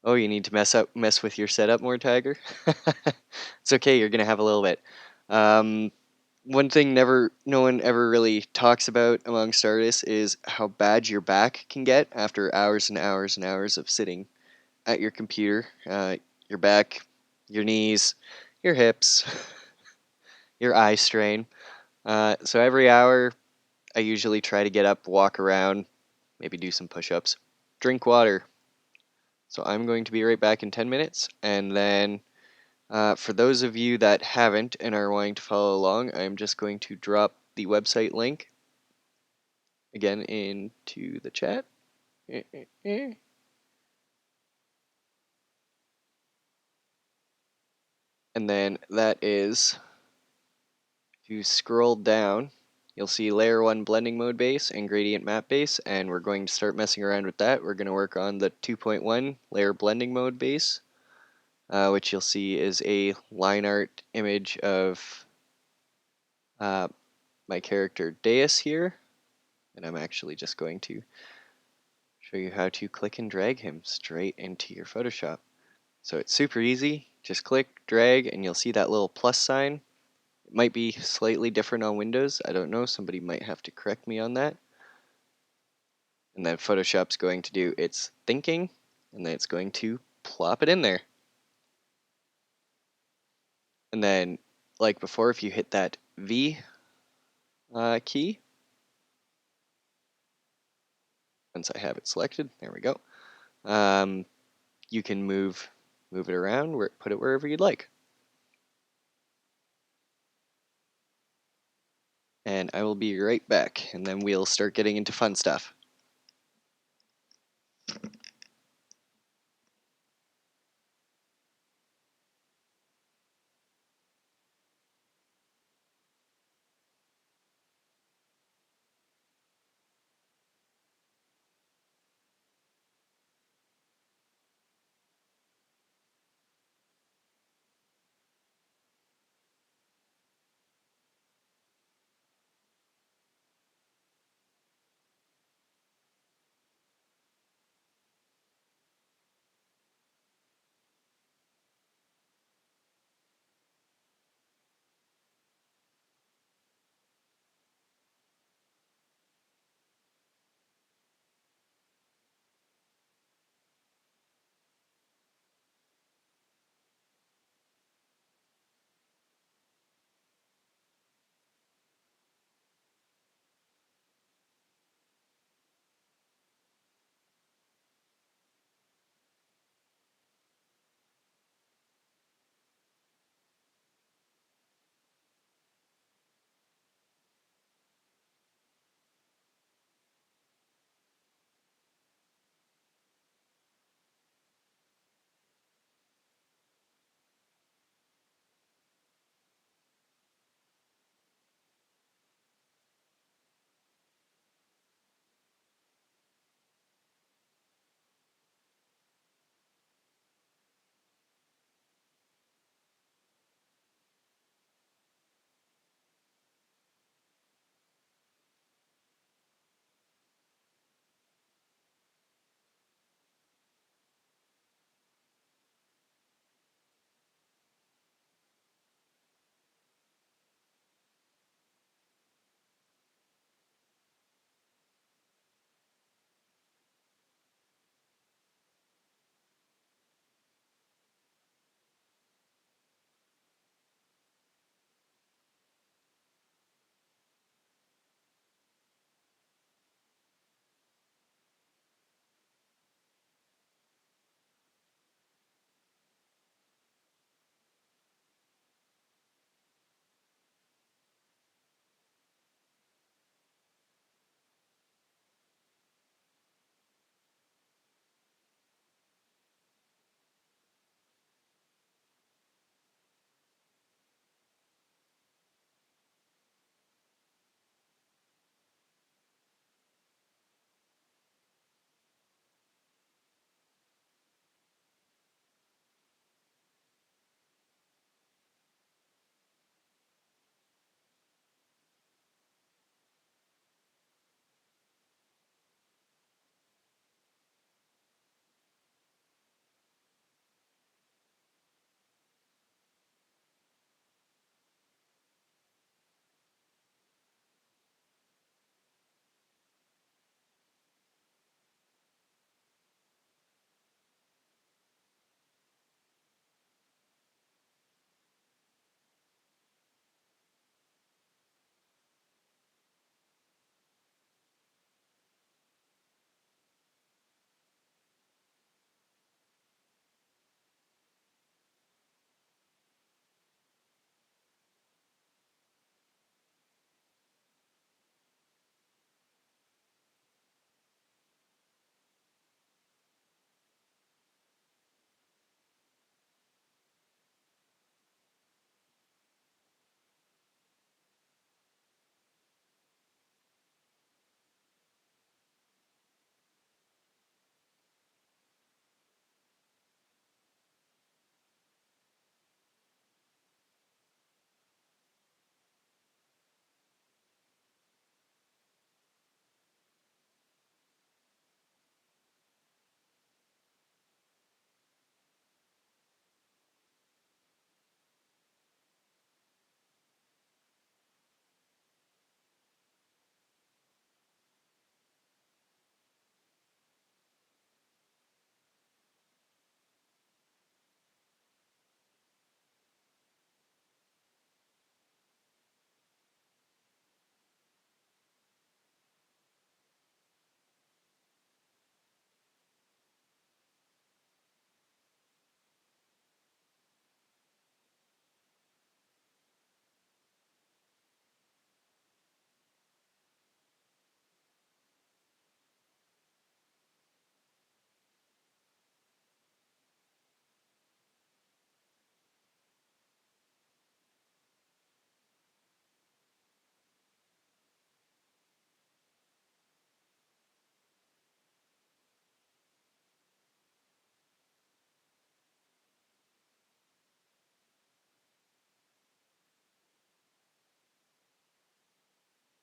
oh, you need to mess with your setup more, Tiger? It's okay, you're gonna have a little bit. One thing no one ever really talks about amongst artists is how bad your back can get after hours and hours and hours of sitting at your computer. Your back, your knees, your hips, your eye strain. So every hour, I usually try to get up, walk around, maybe do some push-ups, drink water. So I'm going to be right back in 10 minutes, and then For those of you that haven't and are wanting to follow along, I'm just going to drop the website link again into the chat. And then that is, if you scroll down, you'll see layer 1 blending mode base and gradient map base, and we're going to start messing around with that. We're going to work on the 2.1 layer blending mode base, which you'll see is a line art image of my character Deus here. And I'm actually just going to show you how to click and drag him straight into your Photoshop. So it's super easy. Just click, drag, and you'll see that little plus sign. It might be slightly different on Windows. I don't know. Somebody might have to correct me on that. And then Photoshop's going to do its thinking, and then it's going to plop it in there. And then, like before, if you hit that V key, once I have it selected, there we go. You can move it around, put it wherever you'd like. And I will be right back, and then we'll start getting into fun stuff.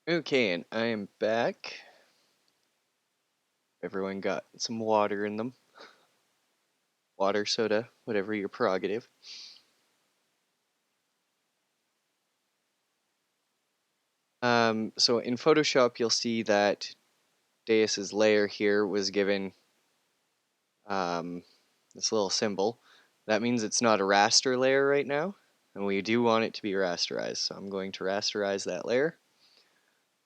Okay, and I am back. Everyone got some water in them. Water, soda, whatever your prerogative. So in Photoshop, you'll see that Deus's layer here was given um, this little symbol. That means it's not a raster layer right now, and we do want it to be rasterized. So I'm going to rasterize that layer.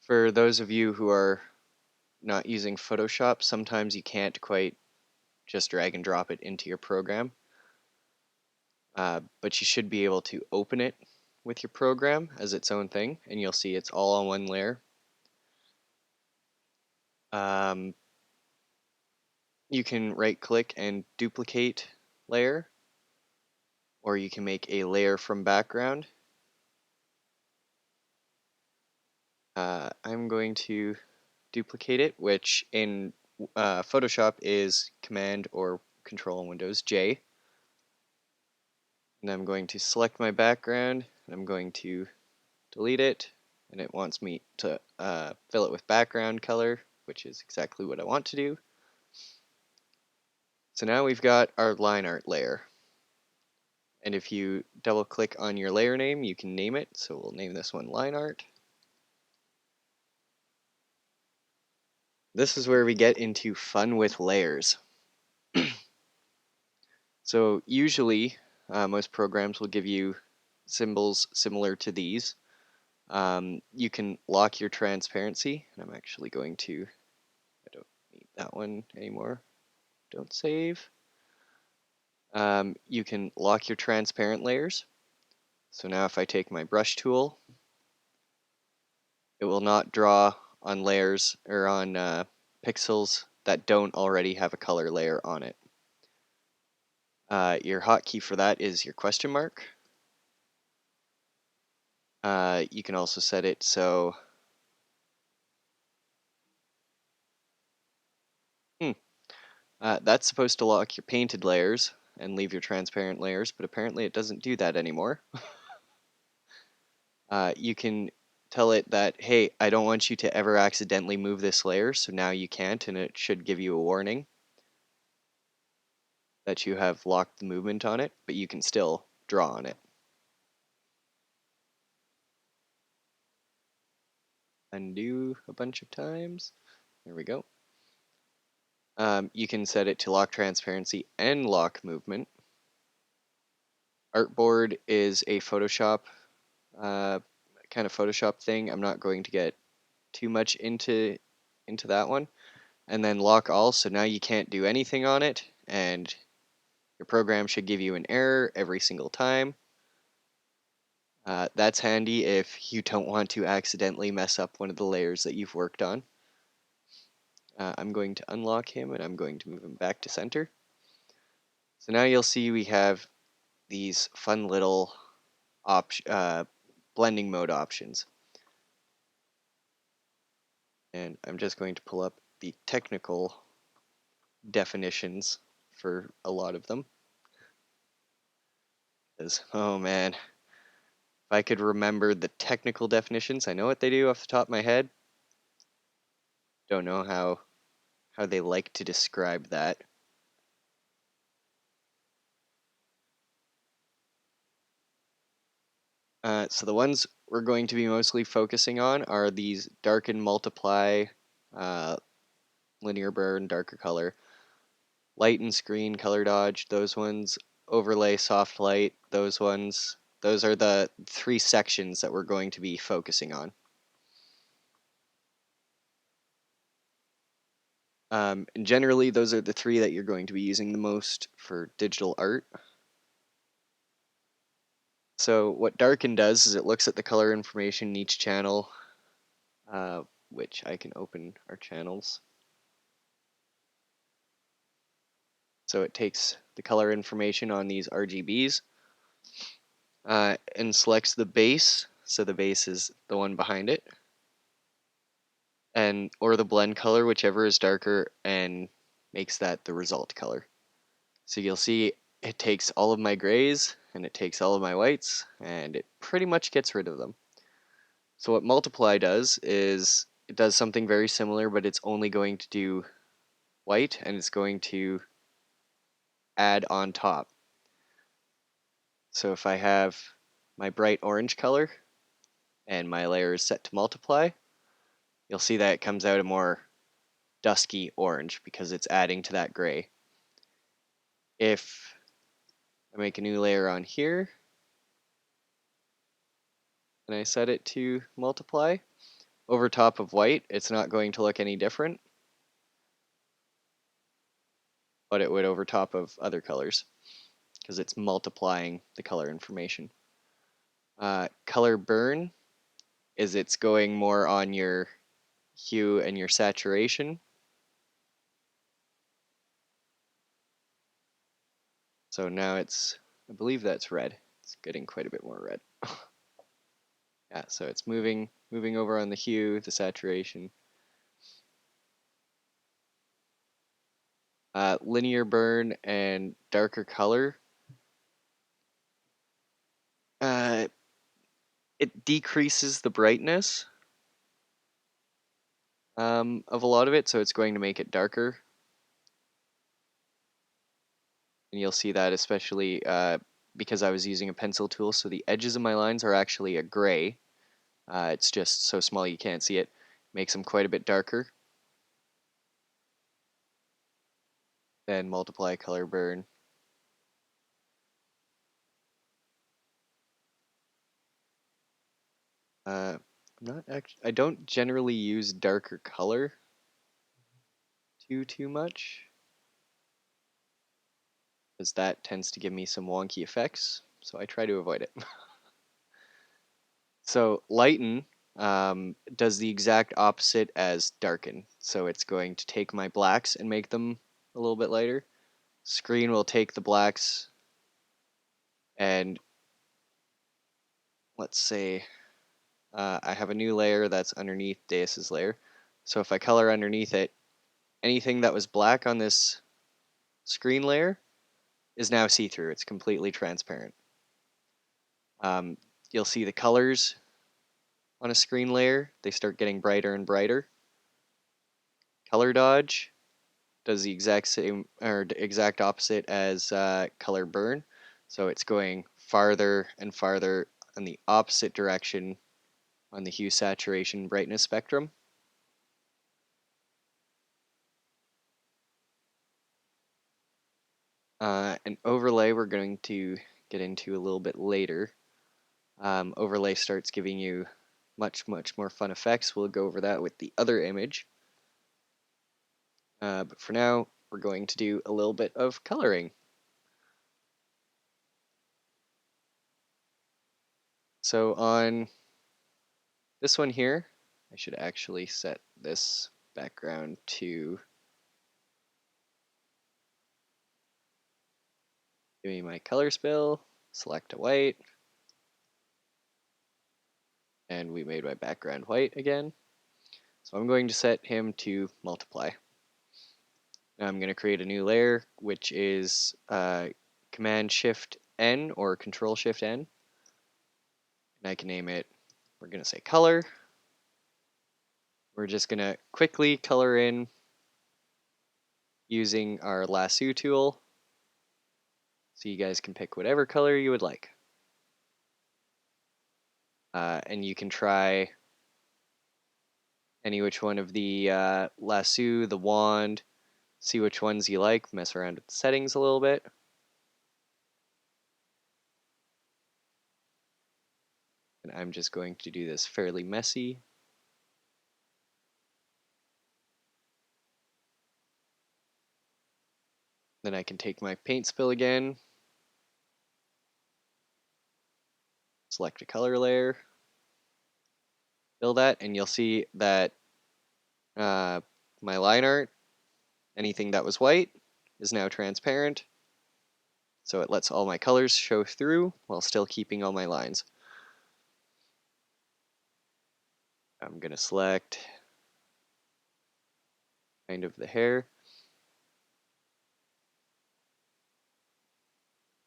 For those of you who are not using Photoshop, sometimes you can't quite just drag and drop it into your program. But you should be able to open it with your program as its own thing, and you'll see it's all on one layer. Um, you can right click and duplicate layer, or you can make a layer from background. I'm going to duplicate it, which in Photoshop is Command or Control Windows J. And I'm going to select my background, and I'm going to delete it, and it wants me to fill it with background color, which is exactly what I want to do. So now we've got our line art layer. And if you double click on your layer name, you can name it. So we'll name this one line art. This is where we get into fun with layers. So usually most programs will give you symbols similar to these. You can lock your transparency, and I'm actually going to, I don't need that one anymore. Don't save. You can lock your transparent layers. So now if I take my brush tool, it will not draw on layers or on pixels that don't already have a color layer on it. Your hotkey for that is your question mark. You can also set it so that's supposed to lock your painted layers and leave your transparent layers, but apparently it doesn't do that anymore. You can tell it that, hey, I don't want you to ever accidentally move this layer, so now you can't, and it should give you a warning that you have locked the movement on it, but you can still draw on it. Undo a bunch of times. There we go. You can set it to lock transparency and lock movement. Artboard is a Photoshop kind of Photoshop thing. I'm not going to get too much into that one. And then lock all, so now you can't do anything on it, and your program should give you an error every single time. That's handy if you don't want to accidentally mess up one of the layers that you've worked on. I'm going to unlock him, and I'm going to move him back to center. So now you'll see we have these fun little blending mode options. And I'm just going to pull up the technical definitions for a lot of them. Because, oh man, if I could remember the technical definitions, I know what they do off the top of my head. Don't know how they like to describe that. So the ones we're going to be mostly focusing on are these darken, multiply, uh, linear burn, darker color, light and screen, color dodge, those ones, overlay, soft light, those ones. Those are the three sections that we're going to be focusing on. And generally, those are the three that you're going to be using the most for digital art. So what darken does is it looks at the color information in each channel, which I can open our channels. So it takes the color information on these RGBs and selects the base. So the base is the one behind it, and or the blend color, whichever is darker, and makes that the result color. So you'll see it takes all of my grays and it takes all of my whites and it pretty much gets rid of them. So what multiply does is it does something very similar, but it's only going to do white, and it's going to add on top. So if I have my bright orange color and my layer is set to multiply, you'll see that it comes out a more dusky orange because it's adding to that gray. If I make a new layer on here and I set it to multiply, over top of white, it's not going to look any different, but it would over top of other colors because it's multiplying the color information. Color burn is it's going more on your hue and your saturation. So now I believe that's red. It's getting quite a bit more red. Yeah, so it's moving over on the hue, the saturation. Linear burn and darker color. It decreases the brightness of a lot of it, so it's going to make it darker. And you'll see that especially because I was using a pencil tool, so the edges of my lines are actually a gray. It's just so small you can't see it. Makes them quite a bit darker. Then multiply color burn. I'm not actually. I don't generally use darker color too much, because that tends to give me some wonky effects. So I try to avoid it. So lighten does the exact opposite as darken. So it's going to take my blacks and make them a little bit lighter. Screen will take the blacks and let's say I have a new layer that's underneath Deus's layer. So if I color underneath it, anything that was black on this screen layer is now see-through. It's completely transparent. You'll see the colors on a screen layer. They start getting brighter and brighter. Color dodge does the exact same or exact opposite as color burn. So it's going farther and farther in the opposite direction on the hue, saturation, brightness spectrum. An overlay we're going to get into a little bit later. Overlay starts giving you much more fun effects. We'll go over that with the other image. But for now, we're going to do a little bit of coloring. So on this one here, I should actually set this background to give me my color spill, select a white, and we made my background white again. So I'm going to set him to multiply. Now I'm going to create a new layer, which is Command Shift N or Control Shift N. And I can name it, we're going to say color. We're just going to quickly color in using our lasso tool. So you guys can pick whatever color you would like. And you can try any which one of the lasso, the wand, see which ones you like, mess around with the settings a little bit. And I'm just going to do this fairly messy. Then I can take my paint spill again, select a color layer, fill that, and you'll see that my line art, anything that was white, is now transparent. So it lets all my colors show through while still keeping all my lines. I'm going to select kind of the hair.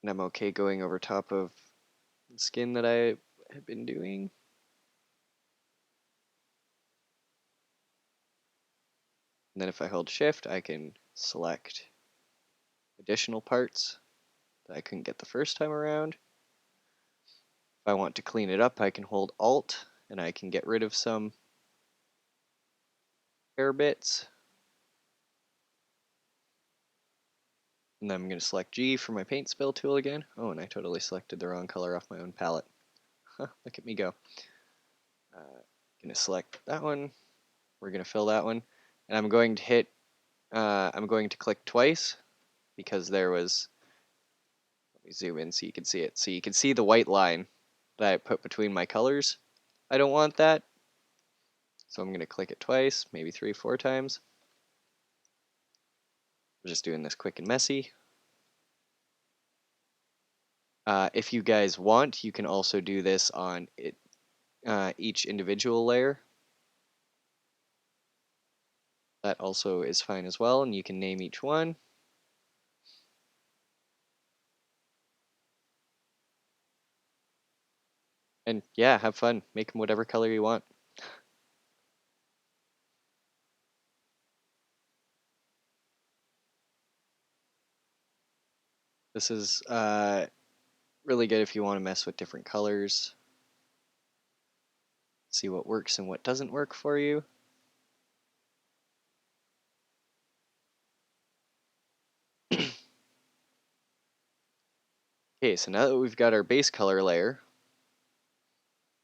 And I'm okay going over top of the skin that I have been doing. And then if I hold shift, I can select additional parts that I couldn't get the first time around. If I want to clean it up, I can hold Alt and I can get rid of some hair bits. And then I'm going to select G for my paint spill tool again. Oh, and I totally selected the wrong color off my own palette. Huh, look at me go. Going to select that one. We're going to fill that one. And I'm going to hit, I'm going to click twice because there was, let me zoom in so you can see it. So you can see the white line that I put between my colors. I don't want that. So I'm going to click it twice, maybe 3, 4 times. We're just doing this quick and messy. If you guys want, you can also do this on each individual layer. That also is fine as well, and you can name each one. And yeah, have fun. Make them whatever color you want. This is really good if you want to mess with different colors. See what works and what doesn't work for you. Okay, so now that we've got our base color layer,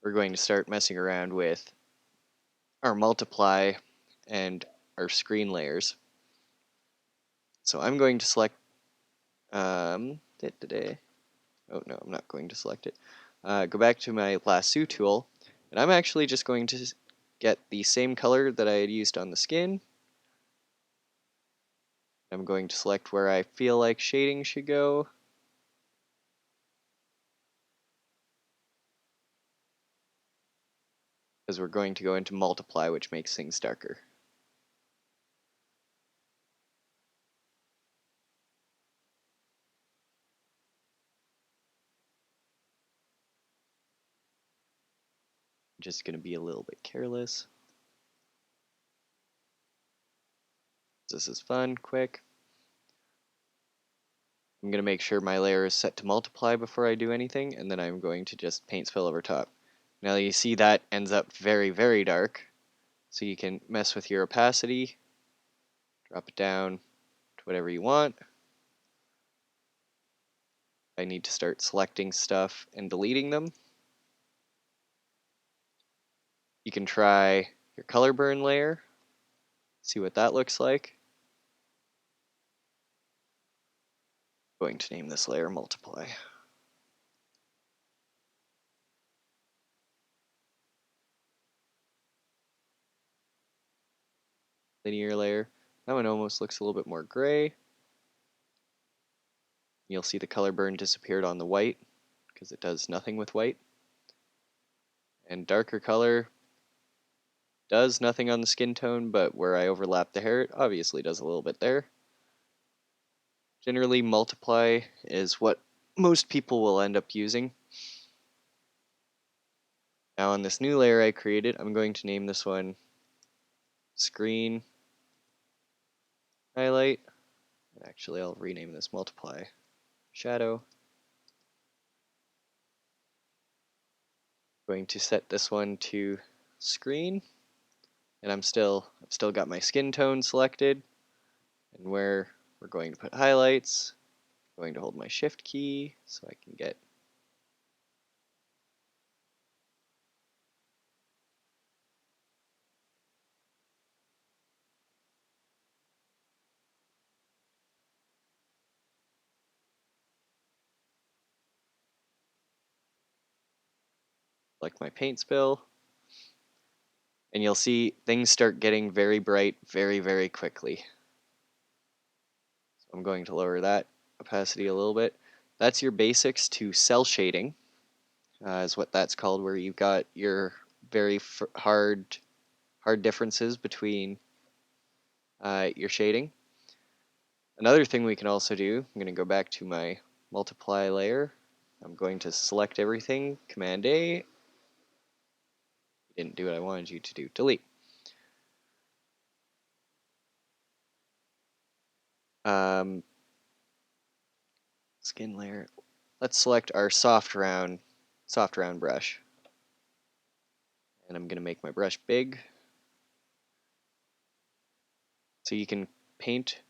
we're going to start messing around with our multiply and our screen layers. So I'm going to select, oh no, I'm not going to select it. Go back to my lasso tool, and I'm actually just going to get the same color that I had used on the skin. I'm going to select where I feel like shading should go. Because we're going to go into multiply, which makes things darker. I'm just going to be a little bit careless. This is fun, quick. I'm going to make sure my layer is set to multiply before I do anything, and then I'm going to just paint spill over top. Now you see that ends up very, very dark, so you can mess with your opacity, drop it down to whatever you want. I need to start selecting stuff and deleting them. You can try your color burn layer, see what that looks like. I'm going to name this layer multiply. Linear layer. That one almost looks a little bit more gray. You'll see the color burn disappeared on the white because it does nothing with white. And darker color does nothing on the skin tone, but where I overlap the hair, it obviously does a little bit there. Generally, multiply is what most people will end up using. Now on this new layer I created, I'm going to name this one Screen Highlight. Actually, I'll rename this Multiply Shadow. Going to set this one to Screen, and I've still got my skin tone selected, and where we're going to put highlights. I'm going to hold my Shift key so I can get like my paint spill, and you'll see things start getting very bright very, very quickly. So I'm going to lower that opacity a little bit. That's your basics to cell shading, is what that's called, where you've got your very hard differences between your shading. Another thing we can also do, I'm going to go back to my multiply layer. I'm going to select everything, Command A. You didn't do what I wanted you to do, delete. Skin layer. Let's select our soft round brush. And I'm going to make my brush big. So you can paint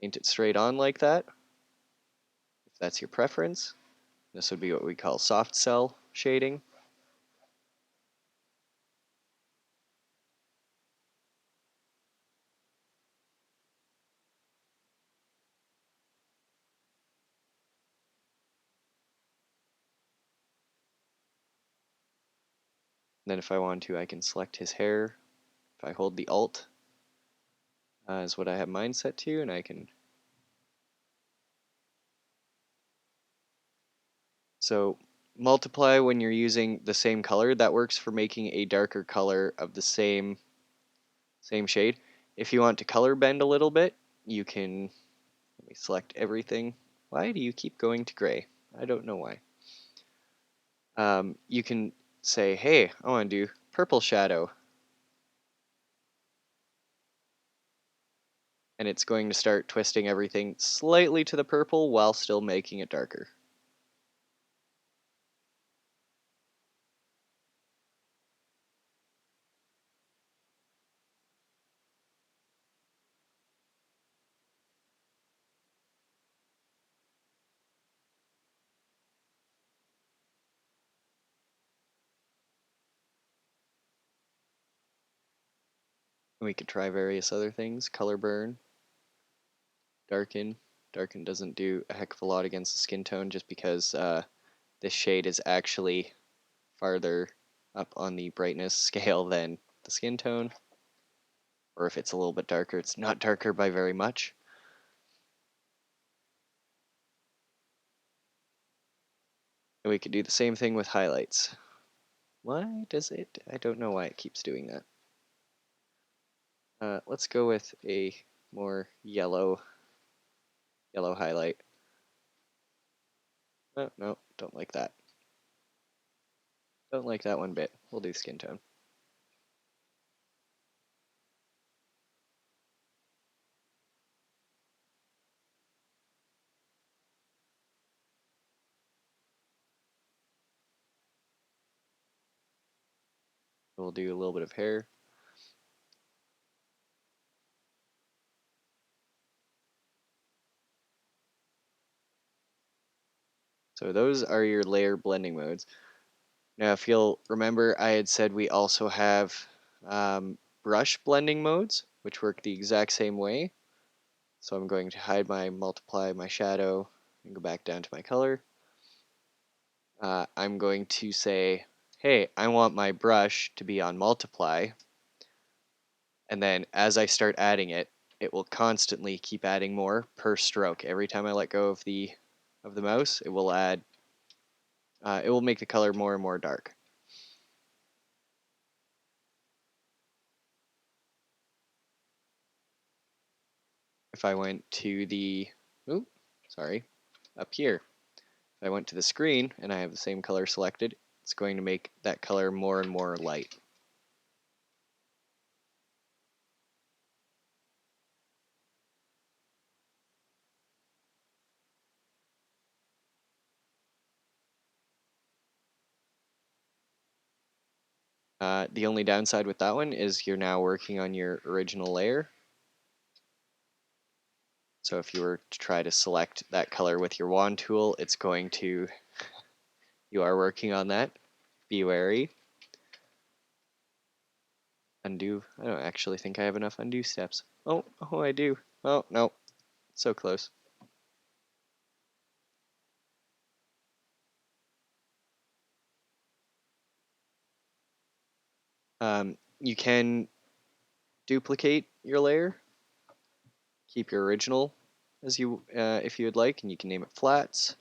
it straight on like that, if that's your preference. This would be what we call soft cell shading. And then if I want to, I can select his hair. If I hold the Alt, is what I have mine set to, and I can. So multiply when you're using the same color. That works for making a darker color of the same shade. If you want to color bend a little bit, you can. Let me select everything. Why do you keep going to gray? I don't know why. You can say, hey, I want to do purple shadow. And it's going to start twisting everything slightly to the purple while still making it darker. We could try various other things. Color burn, darken. Darken doesn't do a heck of a lot against the skin tone just because this shade is actually farther up on the brightness scale than the skin tone. Or if it's a little bit darker, it's not darker by very much. And we could do the same thing with highlights. Why does it? I don't know why it keeps doing that. Let's go with a more yellow highlight. Oh, no, don't like that. Don't like that one bit. We'll do skin tone. We'll do a little bit of hair. So those are your layer blending modes. Now, if you'll remember, I had said we also have brush blending modes, which work the exact same way. So I'm going to hide my multiply, my shadow, and go back down to my color. I'm going to say, hey, I want my brush to be on multiply. And then as I start adding it, it will constantly keep adding more per stroke. Every time I let go of the mouse, it will add. It will make the color more and more dark. If I went to the, up here, if I went to the screen and I have the same color selected, it's going to make that color more and more light. The only downside with that one is you're now working on your original layer. So if you were to try to select that color with your wand tool, it's going to, you are working on that. Be wary. Undo. I don't actually think I have enough undo steps. Oh, I do. Oh, no. So close. You can duplicate your layer. Keep your original as you, if you would like, and you can name it flats.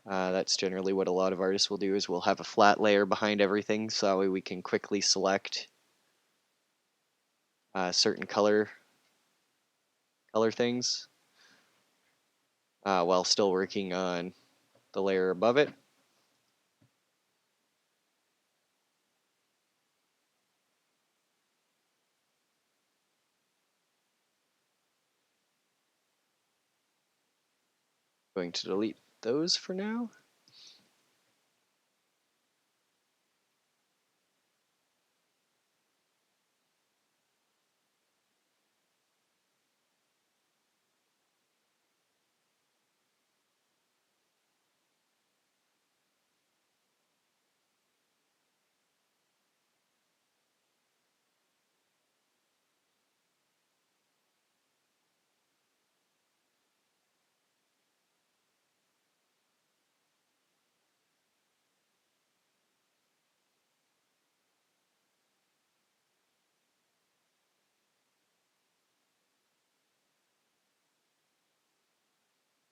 That's generally what a lot of artists will do, is we'll have a flat layer behind everything, so that way we can quickly select certain color things while still working on the layer above it. Going to delete those for now.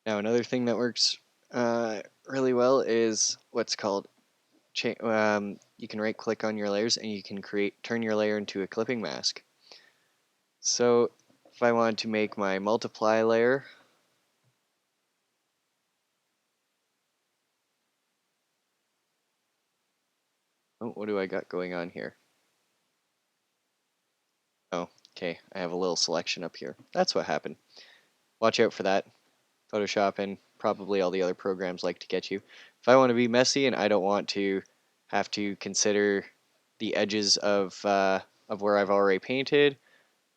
Now another thing that works really well is what's called you can right click on your layers and you can turn your layer into a clipping mask. So if I wanted to make my multiply layer, oh, what do I got going on here? Oh, okay, I have a little selection up here. That's what happened. Watch out for that. Photoshop and probably all the other programs like to get you. If I want to be messy and I don't want to have to consider the edges of where I've already painted,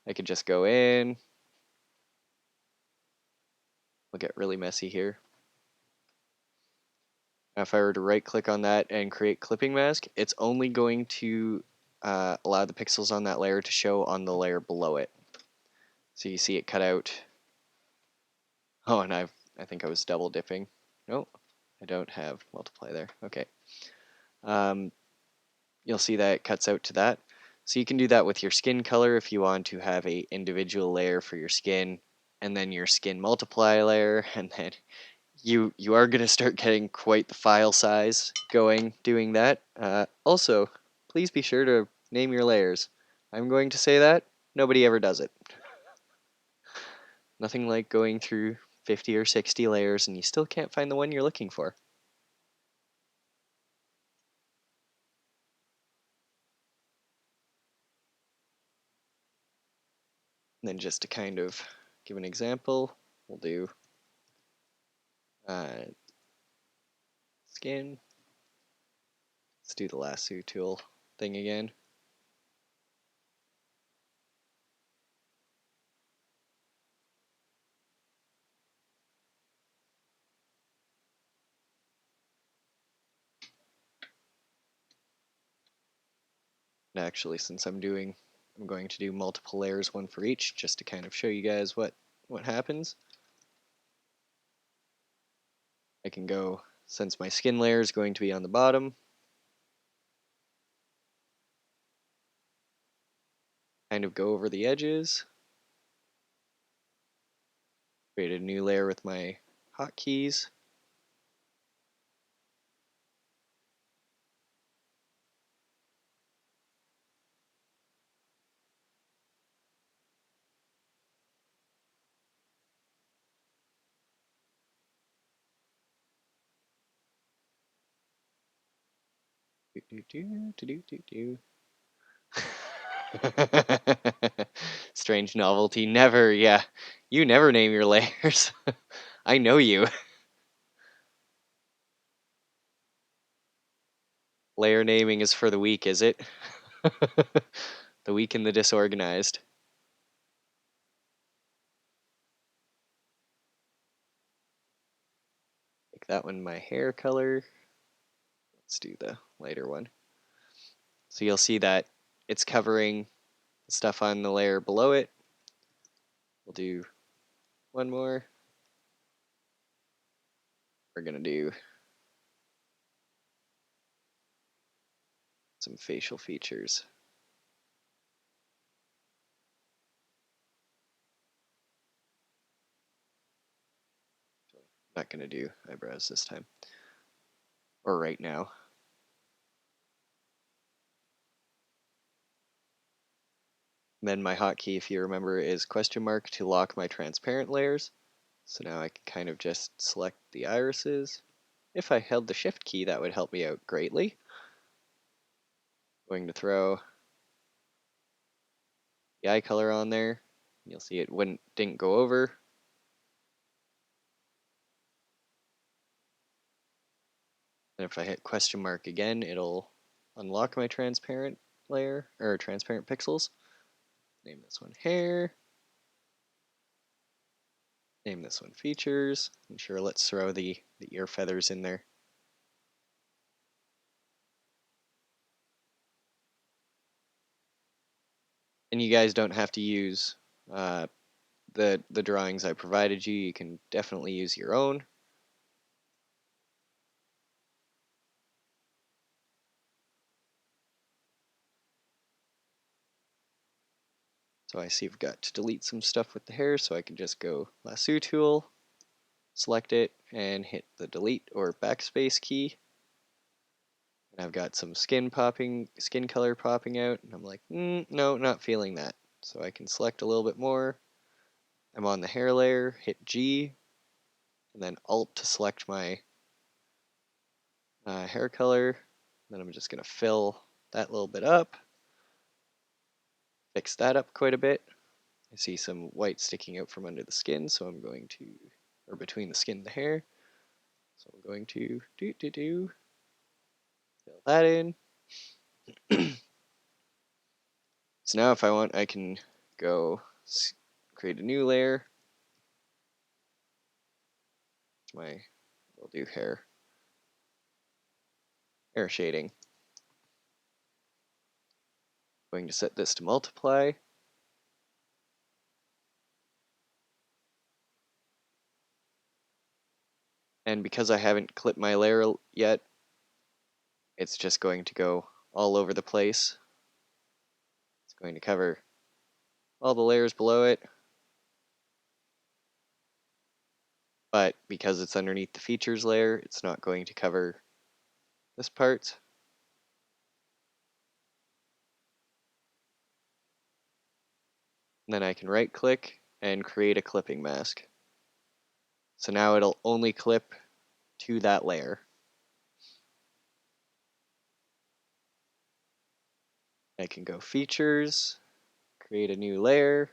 I could just go in. We'll get really messy here. Now if I were to right click on that and create clipping mask, it's only going to allow the pixels on that layer to show on the layer below it. So you see it cut out. Oh, and I think I was double dipping. No, I don't have multiply there. Okay. You'll see that it cuts out to that. So you can do that with your skin color if you want to have a individual layer for your skin, and then your skin multiply layer, and then you are going to start getting quite the file size going doing that. Also, please be sure to name your layers. I'm going to say that. Nobody ever does it. Nothing like going through 50 or 60 layers and you still can't find the one you're looking for. And then just to kind of give an example, we'll do skin. Let's do the lasso tool thing again. And actually, since I'm going to do multiple layers, one for each, just to kind of show you guys what happens. I can go, since my skin layer is going to be on the bottom, kind of go over the edges, create a new layer with my hotkeys. Do, do, do, do, do, do. Strange novelty. Never, yeah. You never name your layers. I know you. Layer naming is for the weak, is it? The weak and the disorganized. Make that one my hair color. Let's do the lighter one. So you'll see that it's covering the stuff on the layer below it. We'll do one more. We're gonna do some facial features. Not gonna do eyebrows this time, or right now. And then my hotkey, if you remember, is question mark to lock my transparent layers. So now I can kind of just select the irises. If I held the shift key, that would help me out greatly. Going to throw the eye color on there. You'll see it didn't go over. And if I hit question mark again, it'll unlock my transparent layer, or transparent pixels. Name this one hair. Name this one features. And sure, let's throw the ear feathers in there. And you guys don't have to use the drawings I provided you. You can definitely use your own. So I see I've got to delete some stuff with the hair, so I can just go lasso tool, select it, and hit the delete or backspace key. And I've got some skin color popping out, and I'm like, no, not feeling that. So I can select a little bit more. I'm on the hair layer, hit G, and then Alt to select my hair color. Then I'm just going to fill that little bit up, fix that up quite a bit. I see some white sticking out from under the skin, so I'm going to, or between the skin and the hair. So I'm going to fill that in. So now if I want, I can go create a new layer. We'll do hair shading. I'm going to set this to multiply. And because I haven't clipped my layer yet, it's just going to go all over the place. It's going to cover all the layers below it. But because it's underneath the features layer, it's not going to cover this part. And then I can right click and create a clipping mask. So now it'll only clip to that layer. I can go features, create a new layer.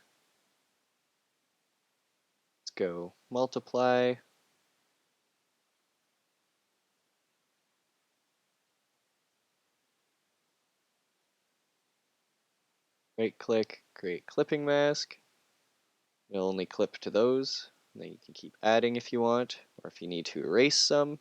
Let's go multiply. Right click, create clipping mask. It'll only clip to those. And then you can keep adding if you want, or if you need to erase some.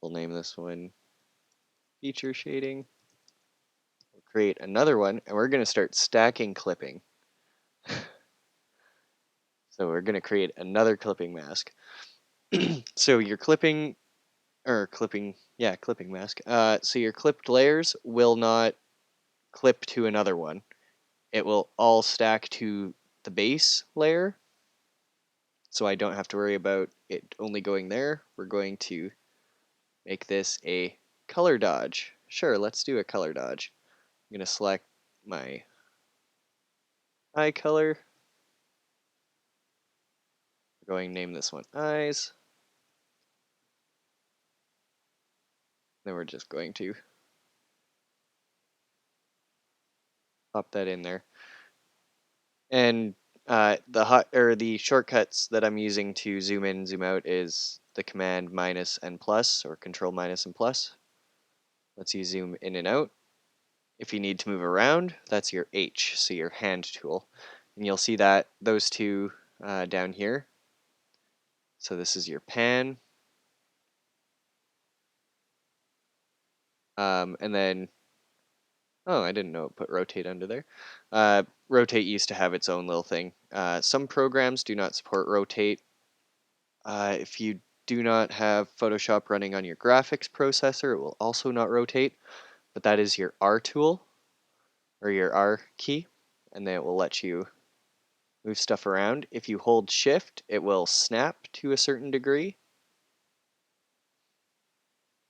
We'll name this one feature shading. We'll create another one, and we're going to start stacking clipping. So we're going to create another clipping mask. So your clipping mask. So your clipped layers will not clip to another one. It will all stack to the base layer. So I don't have to worry about it only going there. We're going to make this a color dodge. Sure, let's do a color dodge. I'm going to select my eye color. We're going to name this one eyes. Then we're just going to pop that in there. And the shortcuts that I'm using to zoom in and zoom out is the command minus and plus, or control minus and plus. Lets you zoom in and out. If you need to move around, that's your H, so your hand tool. And you'll see that those two down here. So this is your pan. And then, oh, I didn't know it put rotate under there. Rotate used to have its own little thing. Some programs do not support rotate. If you do not have Photoshop running on your graphics processor, it will also not rotate, but that is your R tool, or your R key, and then it will let you move stuff around. If you hold shift, it will snap to a certain degree.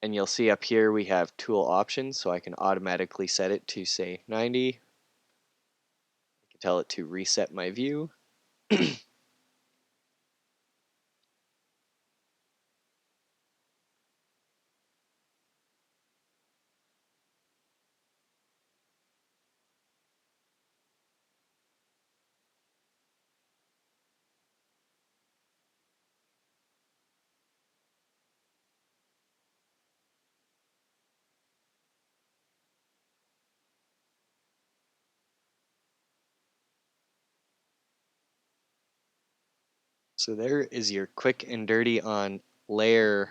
And you'll see up here we have tool options, so I can automatically set it to say 90. I can tell it to reset my view. So there is your quick and dirty on layer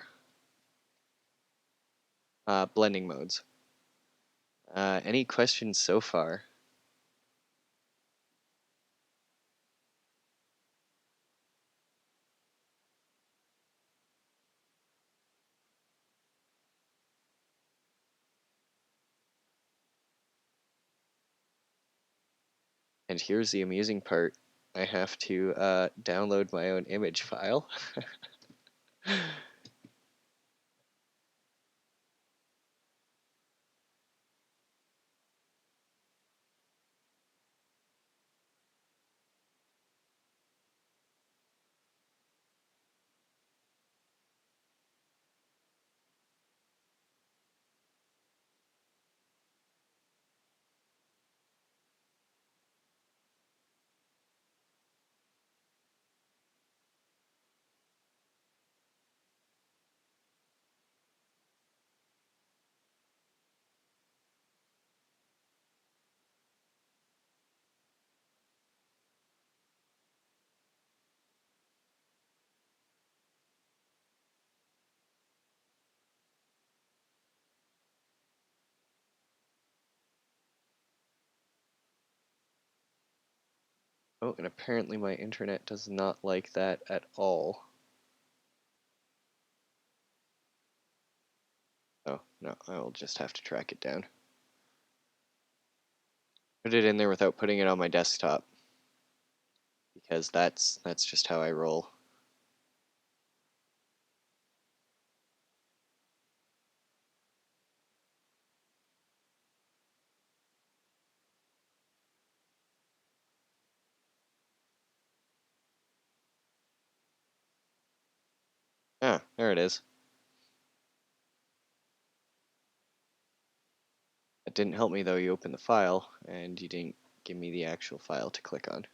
blending modes. Any questions so far? And here's the amusing part. I have to download my own image file. Oh, and apparently my internet does not like that at all. Oh, no, I will just have to track it down. Put it in there without putting it on my desktop, because that's just how I roll. Ah, there it is. It didn't help me though. You opened the file and you didn't give me the actual file to click on.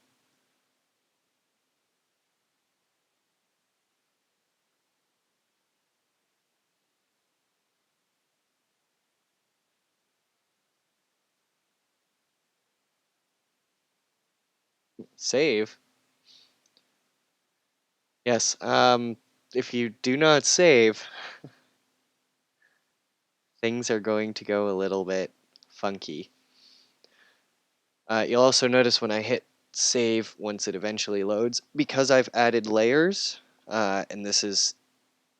Save? Yes, if you do not save, things are going to go a little bit funky. You'll also notice when I hit save once it eventually loads, because I've added layers, and this is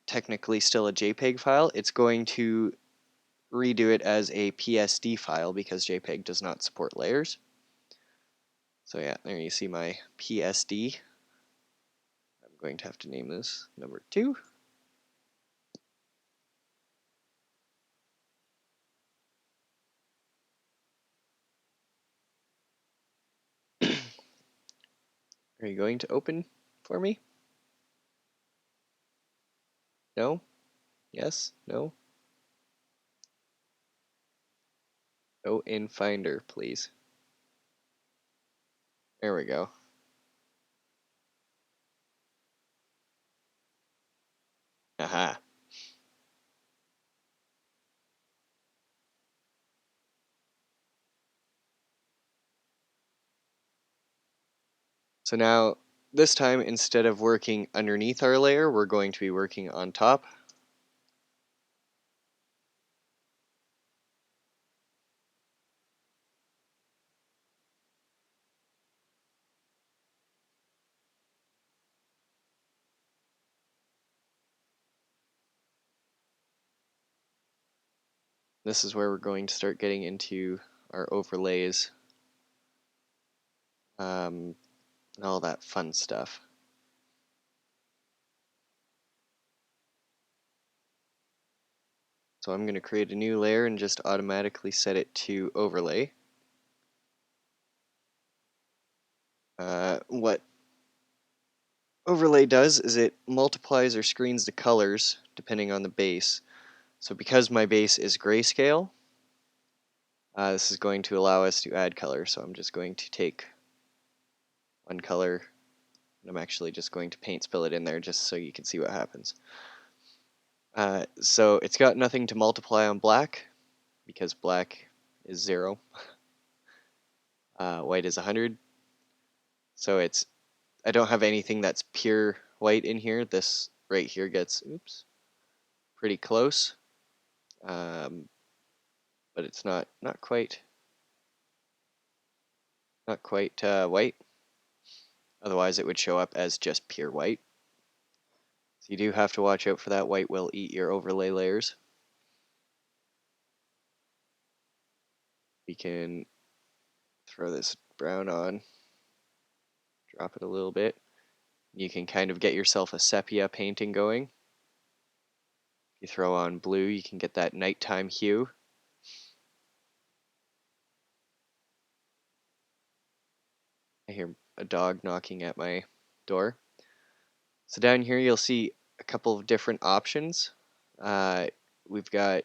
technically still a JPEG file, it's going to redo it as a PSD file because JPEG does not support layers. So yeah, there you see my PSD. I'm going to have to name this number 2. Are you going to open for me? No? Yes? No? Go in Finder, please. There we go. Aha. So now, this time, instead of working underneath our layer, we're going to be working on top. This is where we're going to start getting into our overlays, and all that fun stuff. So I'm going to create a new layer and just automatically set it to overlay. What overlay does is it multiplies or screens the colors depending on the base. So because my base is grayscale, this is going to allow us to add color. So I'm just going to take one color, and I'm actually just going to paint spill it in there just so you can see what happens. So it's got nothing to multiply on black because black is 0. White is 100. So I don't have anything that's pure white in here, this right here gets, oops, pretty close. But it's not quite white. Otherwise, it would show up as just pure white. So you do have to watch out for that. White will eat your overlay layers. We can throw this brown on, drop it a little bit. You can kind of get yourself a sepia painting going. If you throw on blue, you can get that nighttime hue. I hear a dog knocking at my door. So down here you'll see a couple of different options. We've got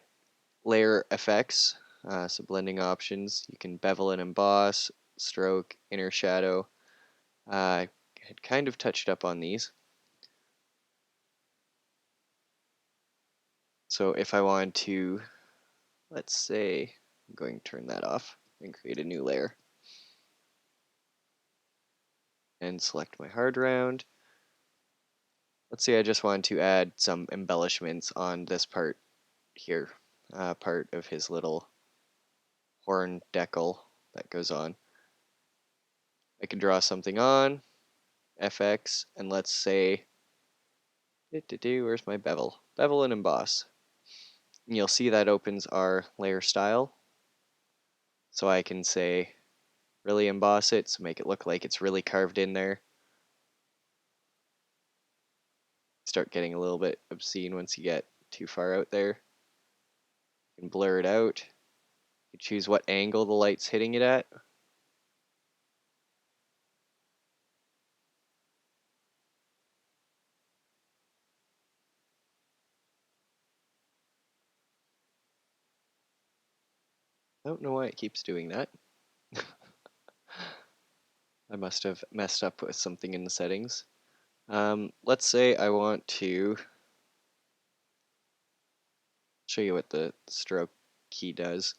layer effects, so blending options. You can bevel and emboss, stroke, inner shadow. I had kind of touched up on these. So if I want to, let's say, I'm going to turn that off and create a new layer. And select my hard round. Let's say I just want to add some embellishments on this part here, part of his little horn decal that goes on. I can draw something on, FX, and let's say, where's my bevel? Bevel and emboss. And you'll see that opens our layer style. So I can say, really emboss it, so make it look like it's really carved in there. Start getting a little bit obscene once you get too far out there. You can blur it out. You choose what angle the light's hitting it at. I don't know why it keeps doing that. I must have messed up with something in the settings. Let's say I want to show you what the stroke key does.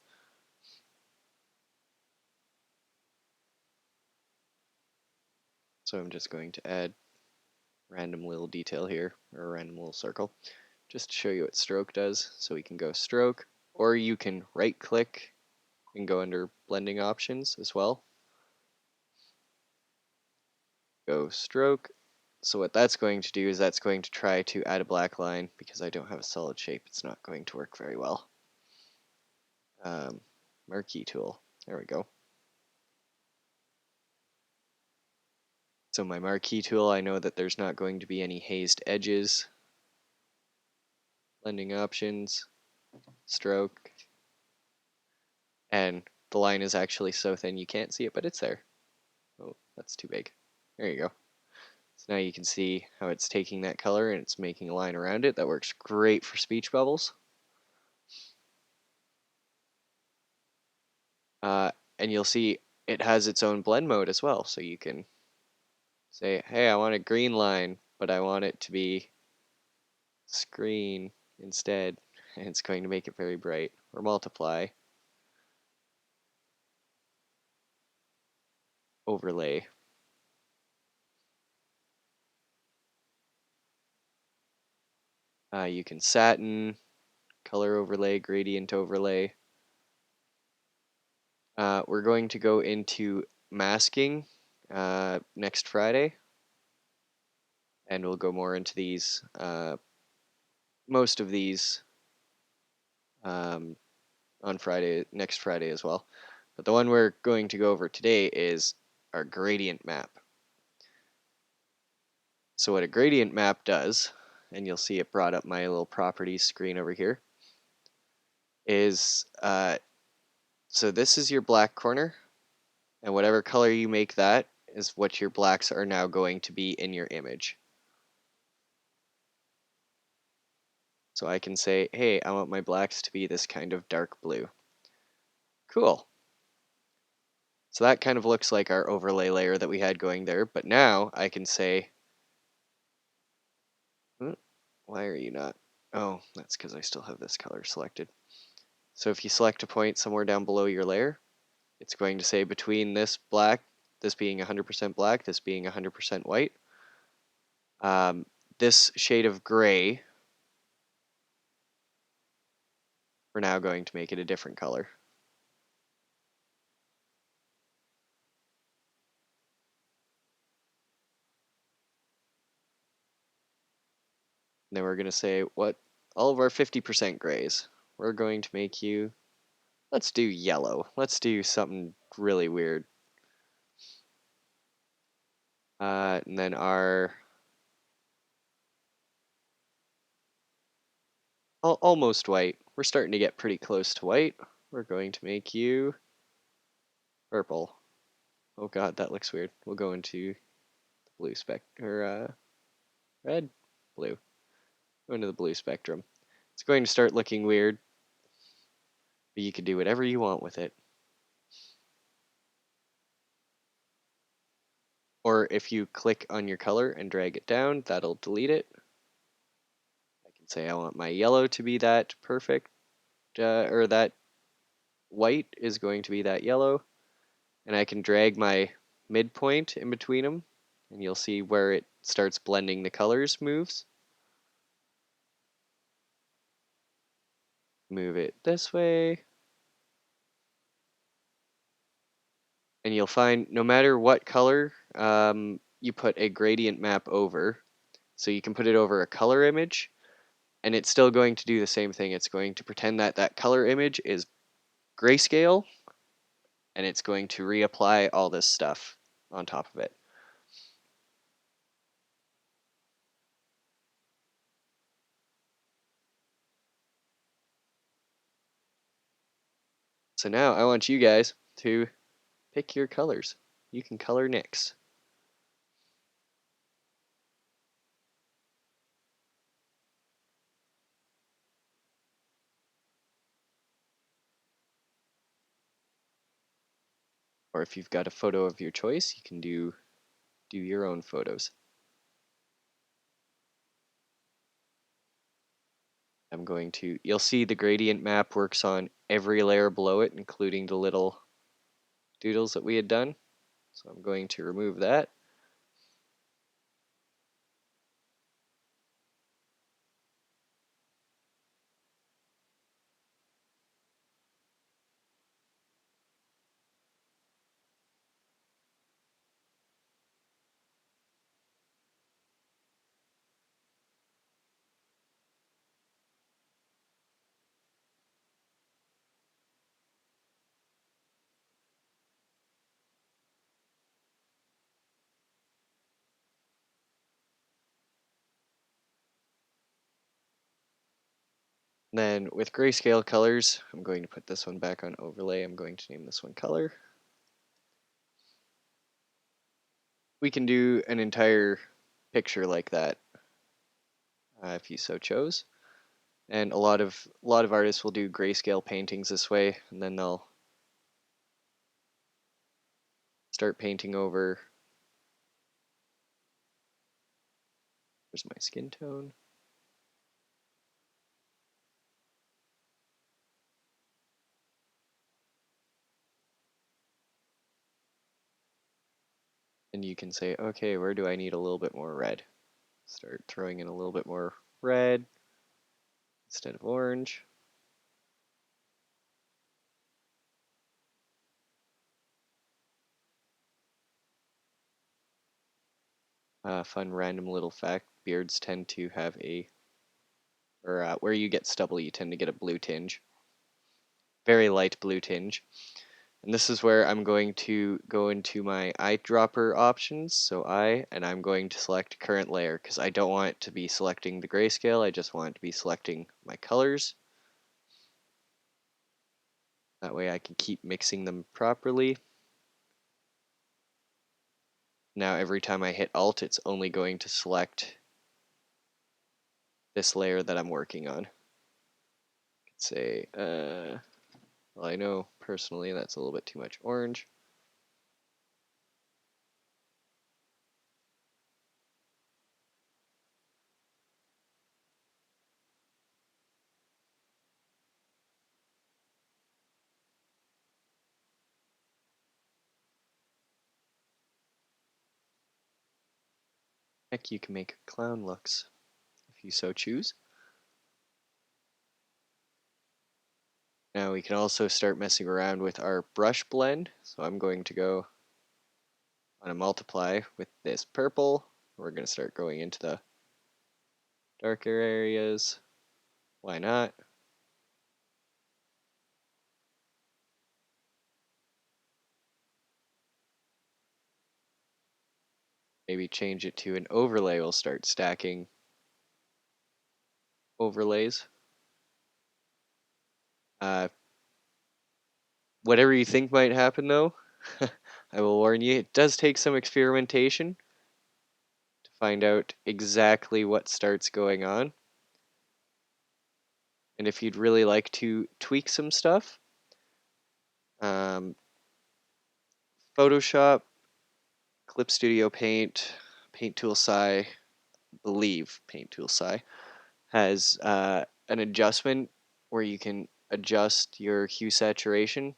So I'm just going to add random little detail here, or a random little circle, just to show you what stroke does. So we can go stroke, or you can right click and go under blending options as well. Go stroke. So what that's going to do is that's going to try to add a black line. Because I don't have a solid shape, it's not going to work very well. Marquee tool, there we go. So my marquee tool, I know that there's not going to be any hazed edges. Blending options, stroke, and the line is actually so thin you can't see it, but it's there. Oh, that's too big. There you go. So now you can see how it's taking that color and it's making a line around it. That works great for speech bubbles. And you'll see it has its own blend mode as well. So you can say, hey, I want a green line, but I want it to be screen instead. And it's going to make it very bright. Or multiply. Overlay. You can satin, color overlay, gradient overlay. We're going to go into masking next Friday. And we'll go more into these, most of these on Friday, next Friday as well. But the one we're going to go over today is our gradient map. So what a gradient map does, and you'll see it brought up my little properties screen over here, is so this is your black corner, and whatever color you make that is what your blacks are now going to be in your image. So I can say, hey, I want my blacks to be this kind of dark blue. Cool. So that kind of looks like our overlay layer that we had going there, but now I can say, why are you not? Oh, that's because I still have this color selected. So if you select a point somewhere down below your layer, it's going to say between this black, this being 100% black, this being 100% white, This shade of gray, we're now going to make it a different color. And then we're going to say what all of our 50% grays. We're going to make you, let's do yellow. Let's do something really weird. And then our almost white. We're starting to get pretty close to white. We're going to make you purple. Oh god, that looks weird. We'll go into the blue red, blue. Go into the blue spectrum. It's going to start looking weird, but you can do whatever you want with it. Or if you click on your color and drag it down, that'll delete it. I can say I want my yellow to be that perfect, or that white is going to be that yellow. And I can drag my midpoint in between them, and you'll see where it starts blending the colors moves. Move it this way. And you'll find no matter what color you put a gradient map over, so you can put it over a color image, and it's still going to do the same thing. It's going to pretend that that color image is grayscale, and it's going to reapply all this stuff on top of it. So now I want you guys to pick your colors. You can color next. Or if you've got a photo of your choice, you can do your own photos. You'll see the gradient map works on every layer below it, including the little doodles that we had done. So I'm going to remove that. Then with grayscale colors, I'm going to put this one back on overlay. I'm going to name this one color. We can do an entire picture like that if you so chose. And a lot of artists will do grayscale paintings this way, and then they'll start painting over. Where's my skin tone? And you can say, okay, where do I need a little bit more red? Start throwing in a little bit more red instead of orange. Fun random little fact, beards tend to have where you get stubble, you tend to get a blue tinge. Very light blue tinge. And this is where I'm going to go into my eyedropper options. So I'm going to select current layer because I don't want it to be selecting the grayscale. I just want it to be selecting my colors. That way I can keep mixing them properly. Now every time I hit Alt, it's only going to select this layer that I'm working on. I could say, well, I know personally that's a little bit too much orange. Heck, you can make clown looks if you so choose. Now we can also start messing around with our brush blend. So I'm going to go on a multiply with this purple. We're going to start going into the darker areas. Why not? Maybe change it to an overlay. We'll start stacking overlays. Whatever you think might happen, though, I will warn you, it does take some experimentation to find out exactly what starts going on. And if you'd really like to tweak some stuff, Photoshop, Clip Studio Paint, Paint Tool Sci, believe Paint Tool Sci has an adjustment where you can adjust your hue saturation.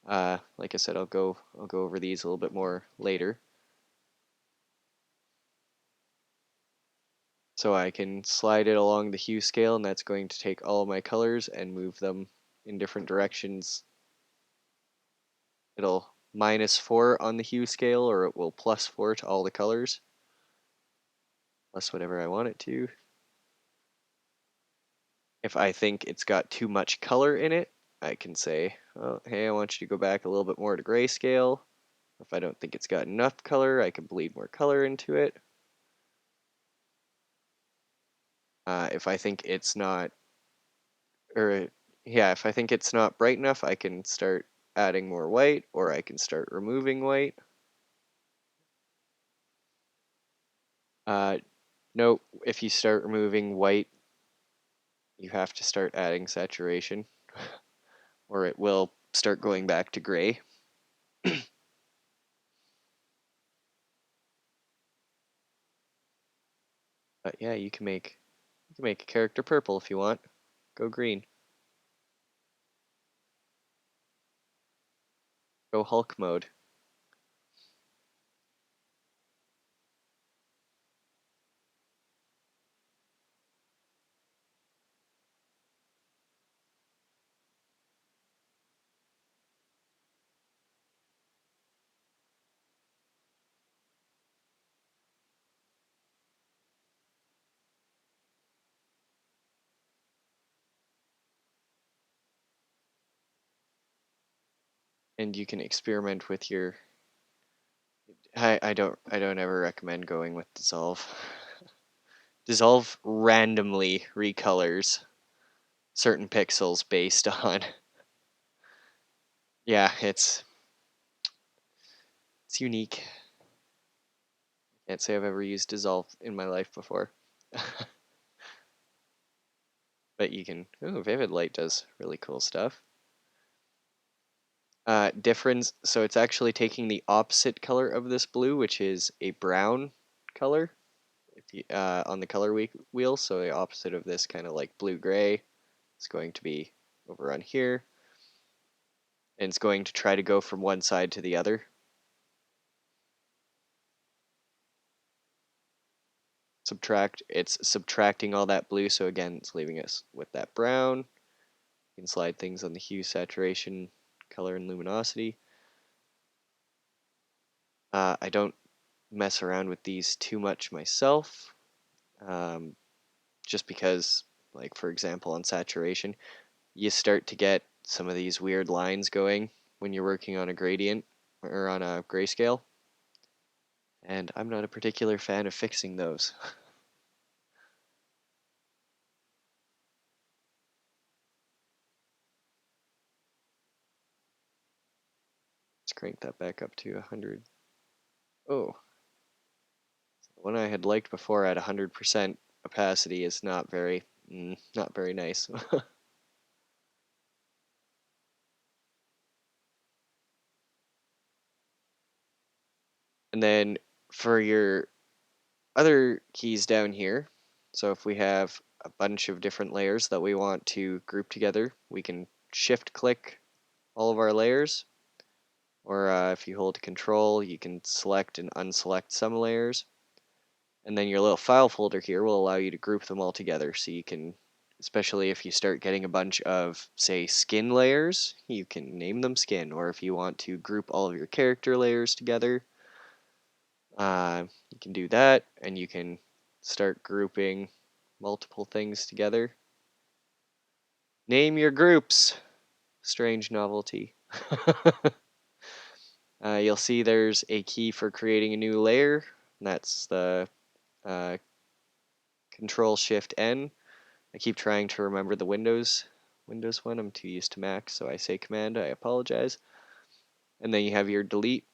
Like I said, I'll go over these a little bit more later. So I can slide it along the hue scale, and that's going to take all of my colors and move them in different directions. It'll -4 on the hue scale, or it will +4 to all the colors, plus whatever I want it to. If I think it's got too much color in it, I can say, oh, hey, I want you to go back a little bit more to grayscale. If I don't think it's got enough color, I can bleed more color into it. If I think it's not, or yeah, if I think it's not bright enough, I can start adding more white, or I can start removing white. No, if you start removing white, you have to start adding saturation, or it will start going back to gray. But yeah, you can make a character purple if you want. Go green. Go Hulk mode. And you can experiment with your. I don't ever recommend going with dissolve. Dissolve randomly recolors certain pixels based on. Yeah, it's unique. Can't say I've ever used dissolve in my life before. But you can. Ooh, vivid light does really cool stuff. Difference. So it's actually taking the opposite color of this blue, which is a brown color. If you, on the color wheel, so the opposite of this kind of like blue gray is going to be over on here, and it's going to try to go from one side to the other. It's subtracting all that blue, so again, it's leaving us with that brown. You can slide things on the hue, saturation, color, and luminosity. I don't mess around with these too much myself, just because, like for example, on saturation, you start to get some of these weird lines going when you're working on a gradient or on a grayscale, and I'm not a particular fan of fixing those. Let's crank that back up to 100. Oh, the one I had liked before at 100% opacity is not very nice. And then for your other keys down here, so if we have a bunch of different layers that we want to group together, we can shift click all of our layers, or if you hold control, you can select and unselect some layers. And then your little file folder here will allow you to group them all together. So you can, especially if you start getting a bunch of, say, skin layers, you can name them skin. Or if you want to group all of your character layers together, you can do that. And you can start grouping multiple things together. Name your groups. Strange novelty. You'll see there's a key for creating a new layer. And that's the Control Shift N. I keep trying to remember the Windows one. I'm too used to Mac, so I say Command. I apologize. And then you have your delete.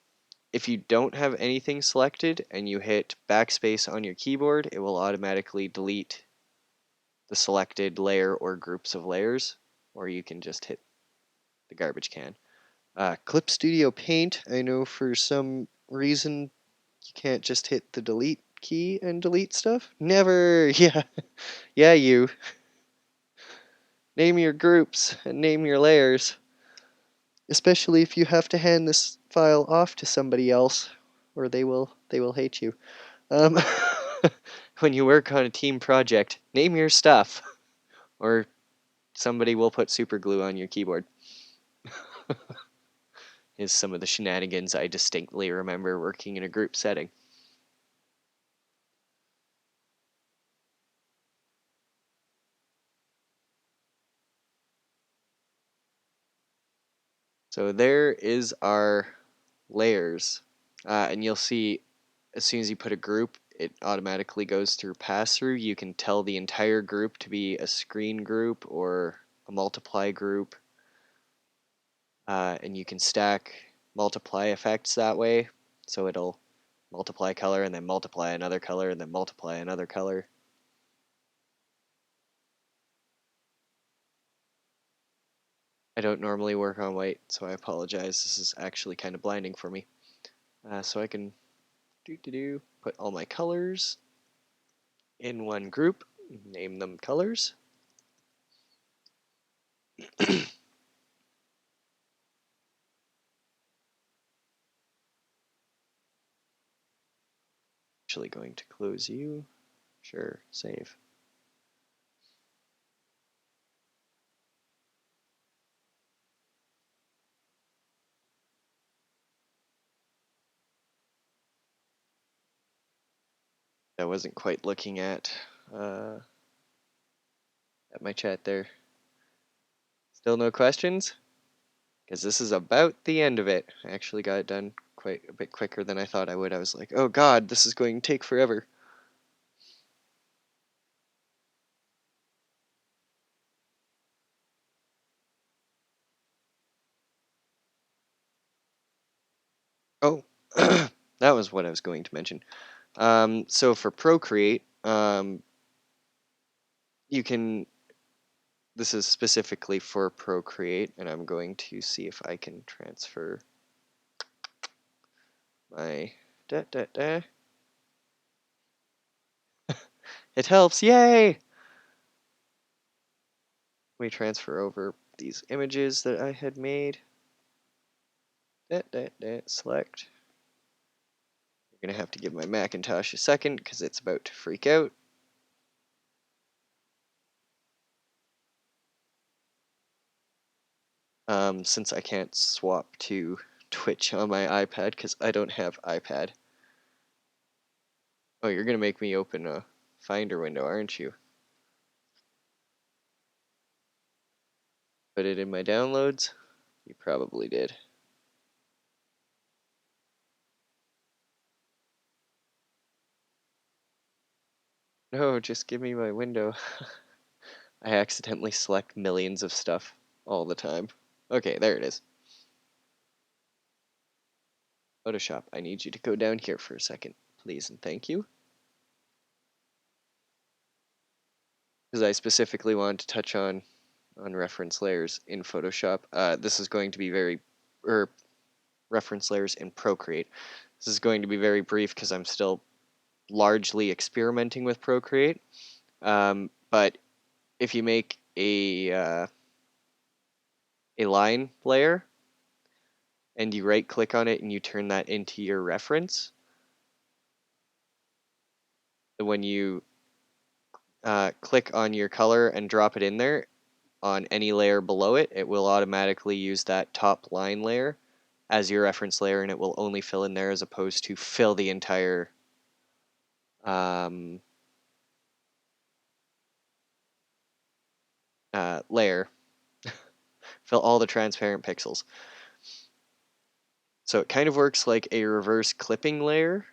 If you don't have anything selected and you hit backspace on your keyboard, it will automatically delete the selected layer or groups of layers, or you can just hit the garbage can. Clip Studio Paint, I know for some reason you can't just hit the delete key and delete stuff. Never! Yeah, yeah, you. Name your groups and name your layers. Especially if you have to hand this file off to somebody else, or they will hate you. Um, when you work on a team project, name your stuff, or somebody will put super glue on your keyboard. Is some of the shenanigans I distinctly remember working in a group setting. So there is our layers, and you'll see as soon as you put a group, it automatically goes through pass-through. You can tell the entire group to be a screen group or a multiply group, and you can stack multiply effects that way. So it'll multiply color and then multiply another color and then multiply another color. I don't normally work on white, so I apologize. This is actually kind of blinding for me. So I can put all my colors in one group, name them colors. Actually going to close you. Sure, save. I wasn't quite looking at my chat there. Still no questions? Because this is about the end of it. I actually got it done quite a bit quicker than I thought I would. I was like, oh god, this is going to take forever. Oh, that was what I was going to mention. So for Procreate, you can, this is specifically for Procreate, and I'm going to see if I can transfer my, It helps, yay! We transfer over these images that I had made. Select. You're gonna have to give my Macintosh a second because it's about to freak out. Since I can't swap to Twitch on my iPad because I don't have iPad. Oh, you're gonna make me open a Finder window, aren't you? Put it in my downloads? You probably did. No, just give me my window. I accidentally select millions of stuff all the time. Okay, there it is. Photoshop, I need you to go down here for a second, please and thank you. Because I specifically wanted to touch on reference layers in Photoshop. This is going to be or reference layers in Procreate. This is going to be very brief because I'm still largely experimenting with Procreate. But if you make a line layer and you right click on it and you turn that into your reference, when you click on your color and drop it in there on any layer below it, it will automatically use that top line layer as your reference layer, and it will only fill in there as opposed to fill the entire layer, fill all the transparent pixels. So it kind of works like a reverse clipping layer.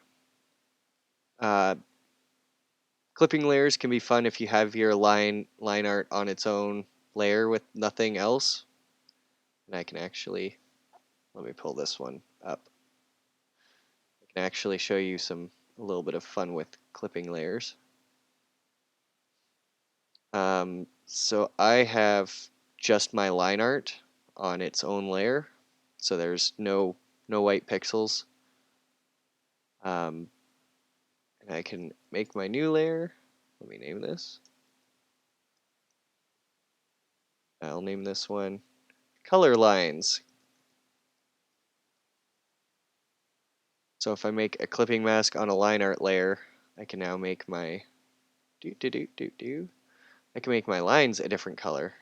Clipping layers can be fun if you have your line art on its own layer with nothing else. And I can actually, let me pull this one up. I can actually show you a little bit of fun with clipping layers. So I have just my line art on its own layer. So there's no white pixels. And I can make my new layer. Let me name this. I'll name this one color lines. So if I make a clipping mask on a line art layer, I can now make my I can make my lines a different color.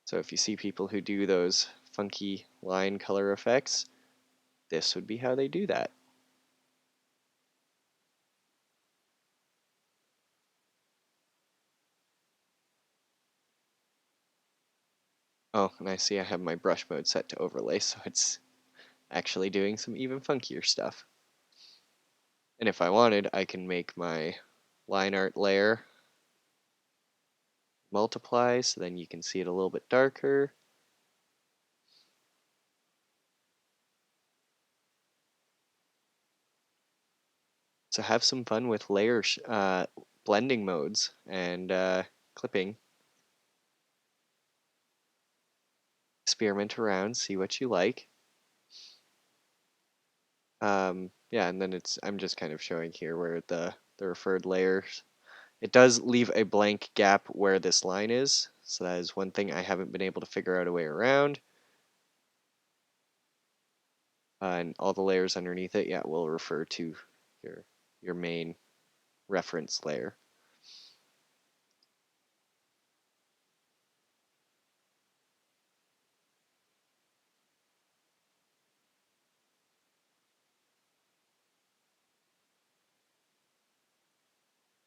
So if you see people who do those funky line color effects, this would be how they do that. Oh, and I see I have my brush mode set to overlay, so it's actually doing some even funkier stuff. And if I wanted, I can make my line art layer multiply, so then you can see it a little bit darker. So have some fun with layer blending modes and clipping. Experiment around, see what you like. Yeah, and then I'm just kind of showing here where the referred layers. It does leave a blank gap where this line is, so that is one thing I haven't been able to figure out a way around. And all the layers underneath it, yeah, will refer to your main reference layer.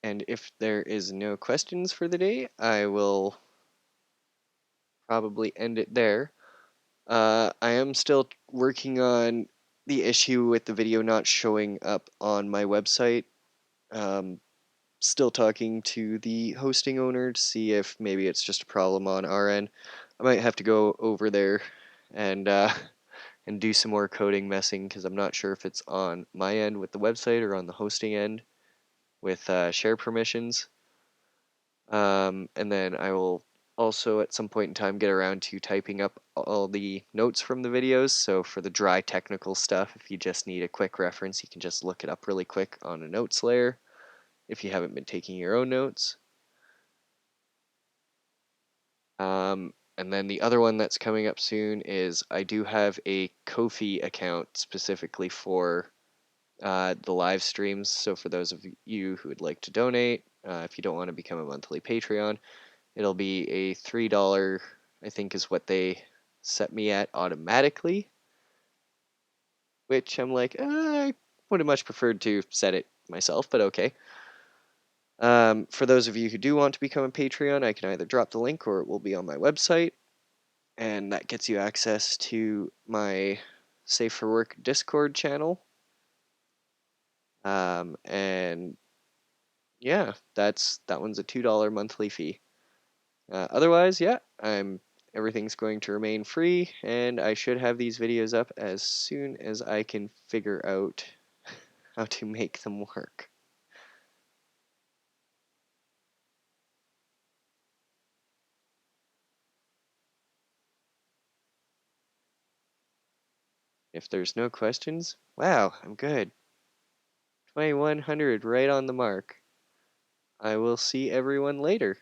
And if there is no questions for the day, I will probably end it there. I am still working on the issue with the video not showing up on my website. Still talking to the hosting owner to see if maybe it's just a problem on our end. I might have to go over there and and do some more coding messing because I'm not sure if it's on my end with the website or on the hosting end with share permissions. And then I will also at some point in time get around to typing up all the notes from the videos. So for the dry technical stuff, if you just need a quick reference, you can just look it up really quick on a notes layer if you haven't been taking your own notes. And then the other one that's coming up soon is I do have a Ko-fi account specifically for the live streams. So for those of you who would like to donate, if you don't want to become a monthly Patreon, it'll be a $3, I think is what they set me at automatically, which I'm like, I would have much preferred to set it myself, but okay. For those of you who do want to become a Patreon, I can either drop the link or it will be on my website, and that gets you access to my Safe for Work Discord channel. And yeah, that one's a $2 monthly fee. Otherwise, yeah, everything's going to remain free, and I should have these videos up as soon as I can figure out how to make them work. If there's no questions, wow, I'm good. 2100 right on the mark. I will see everyone later.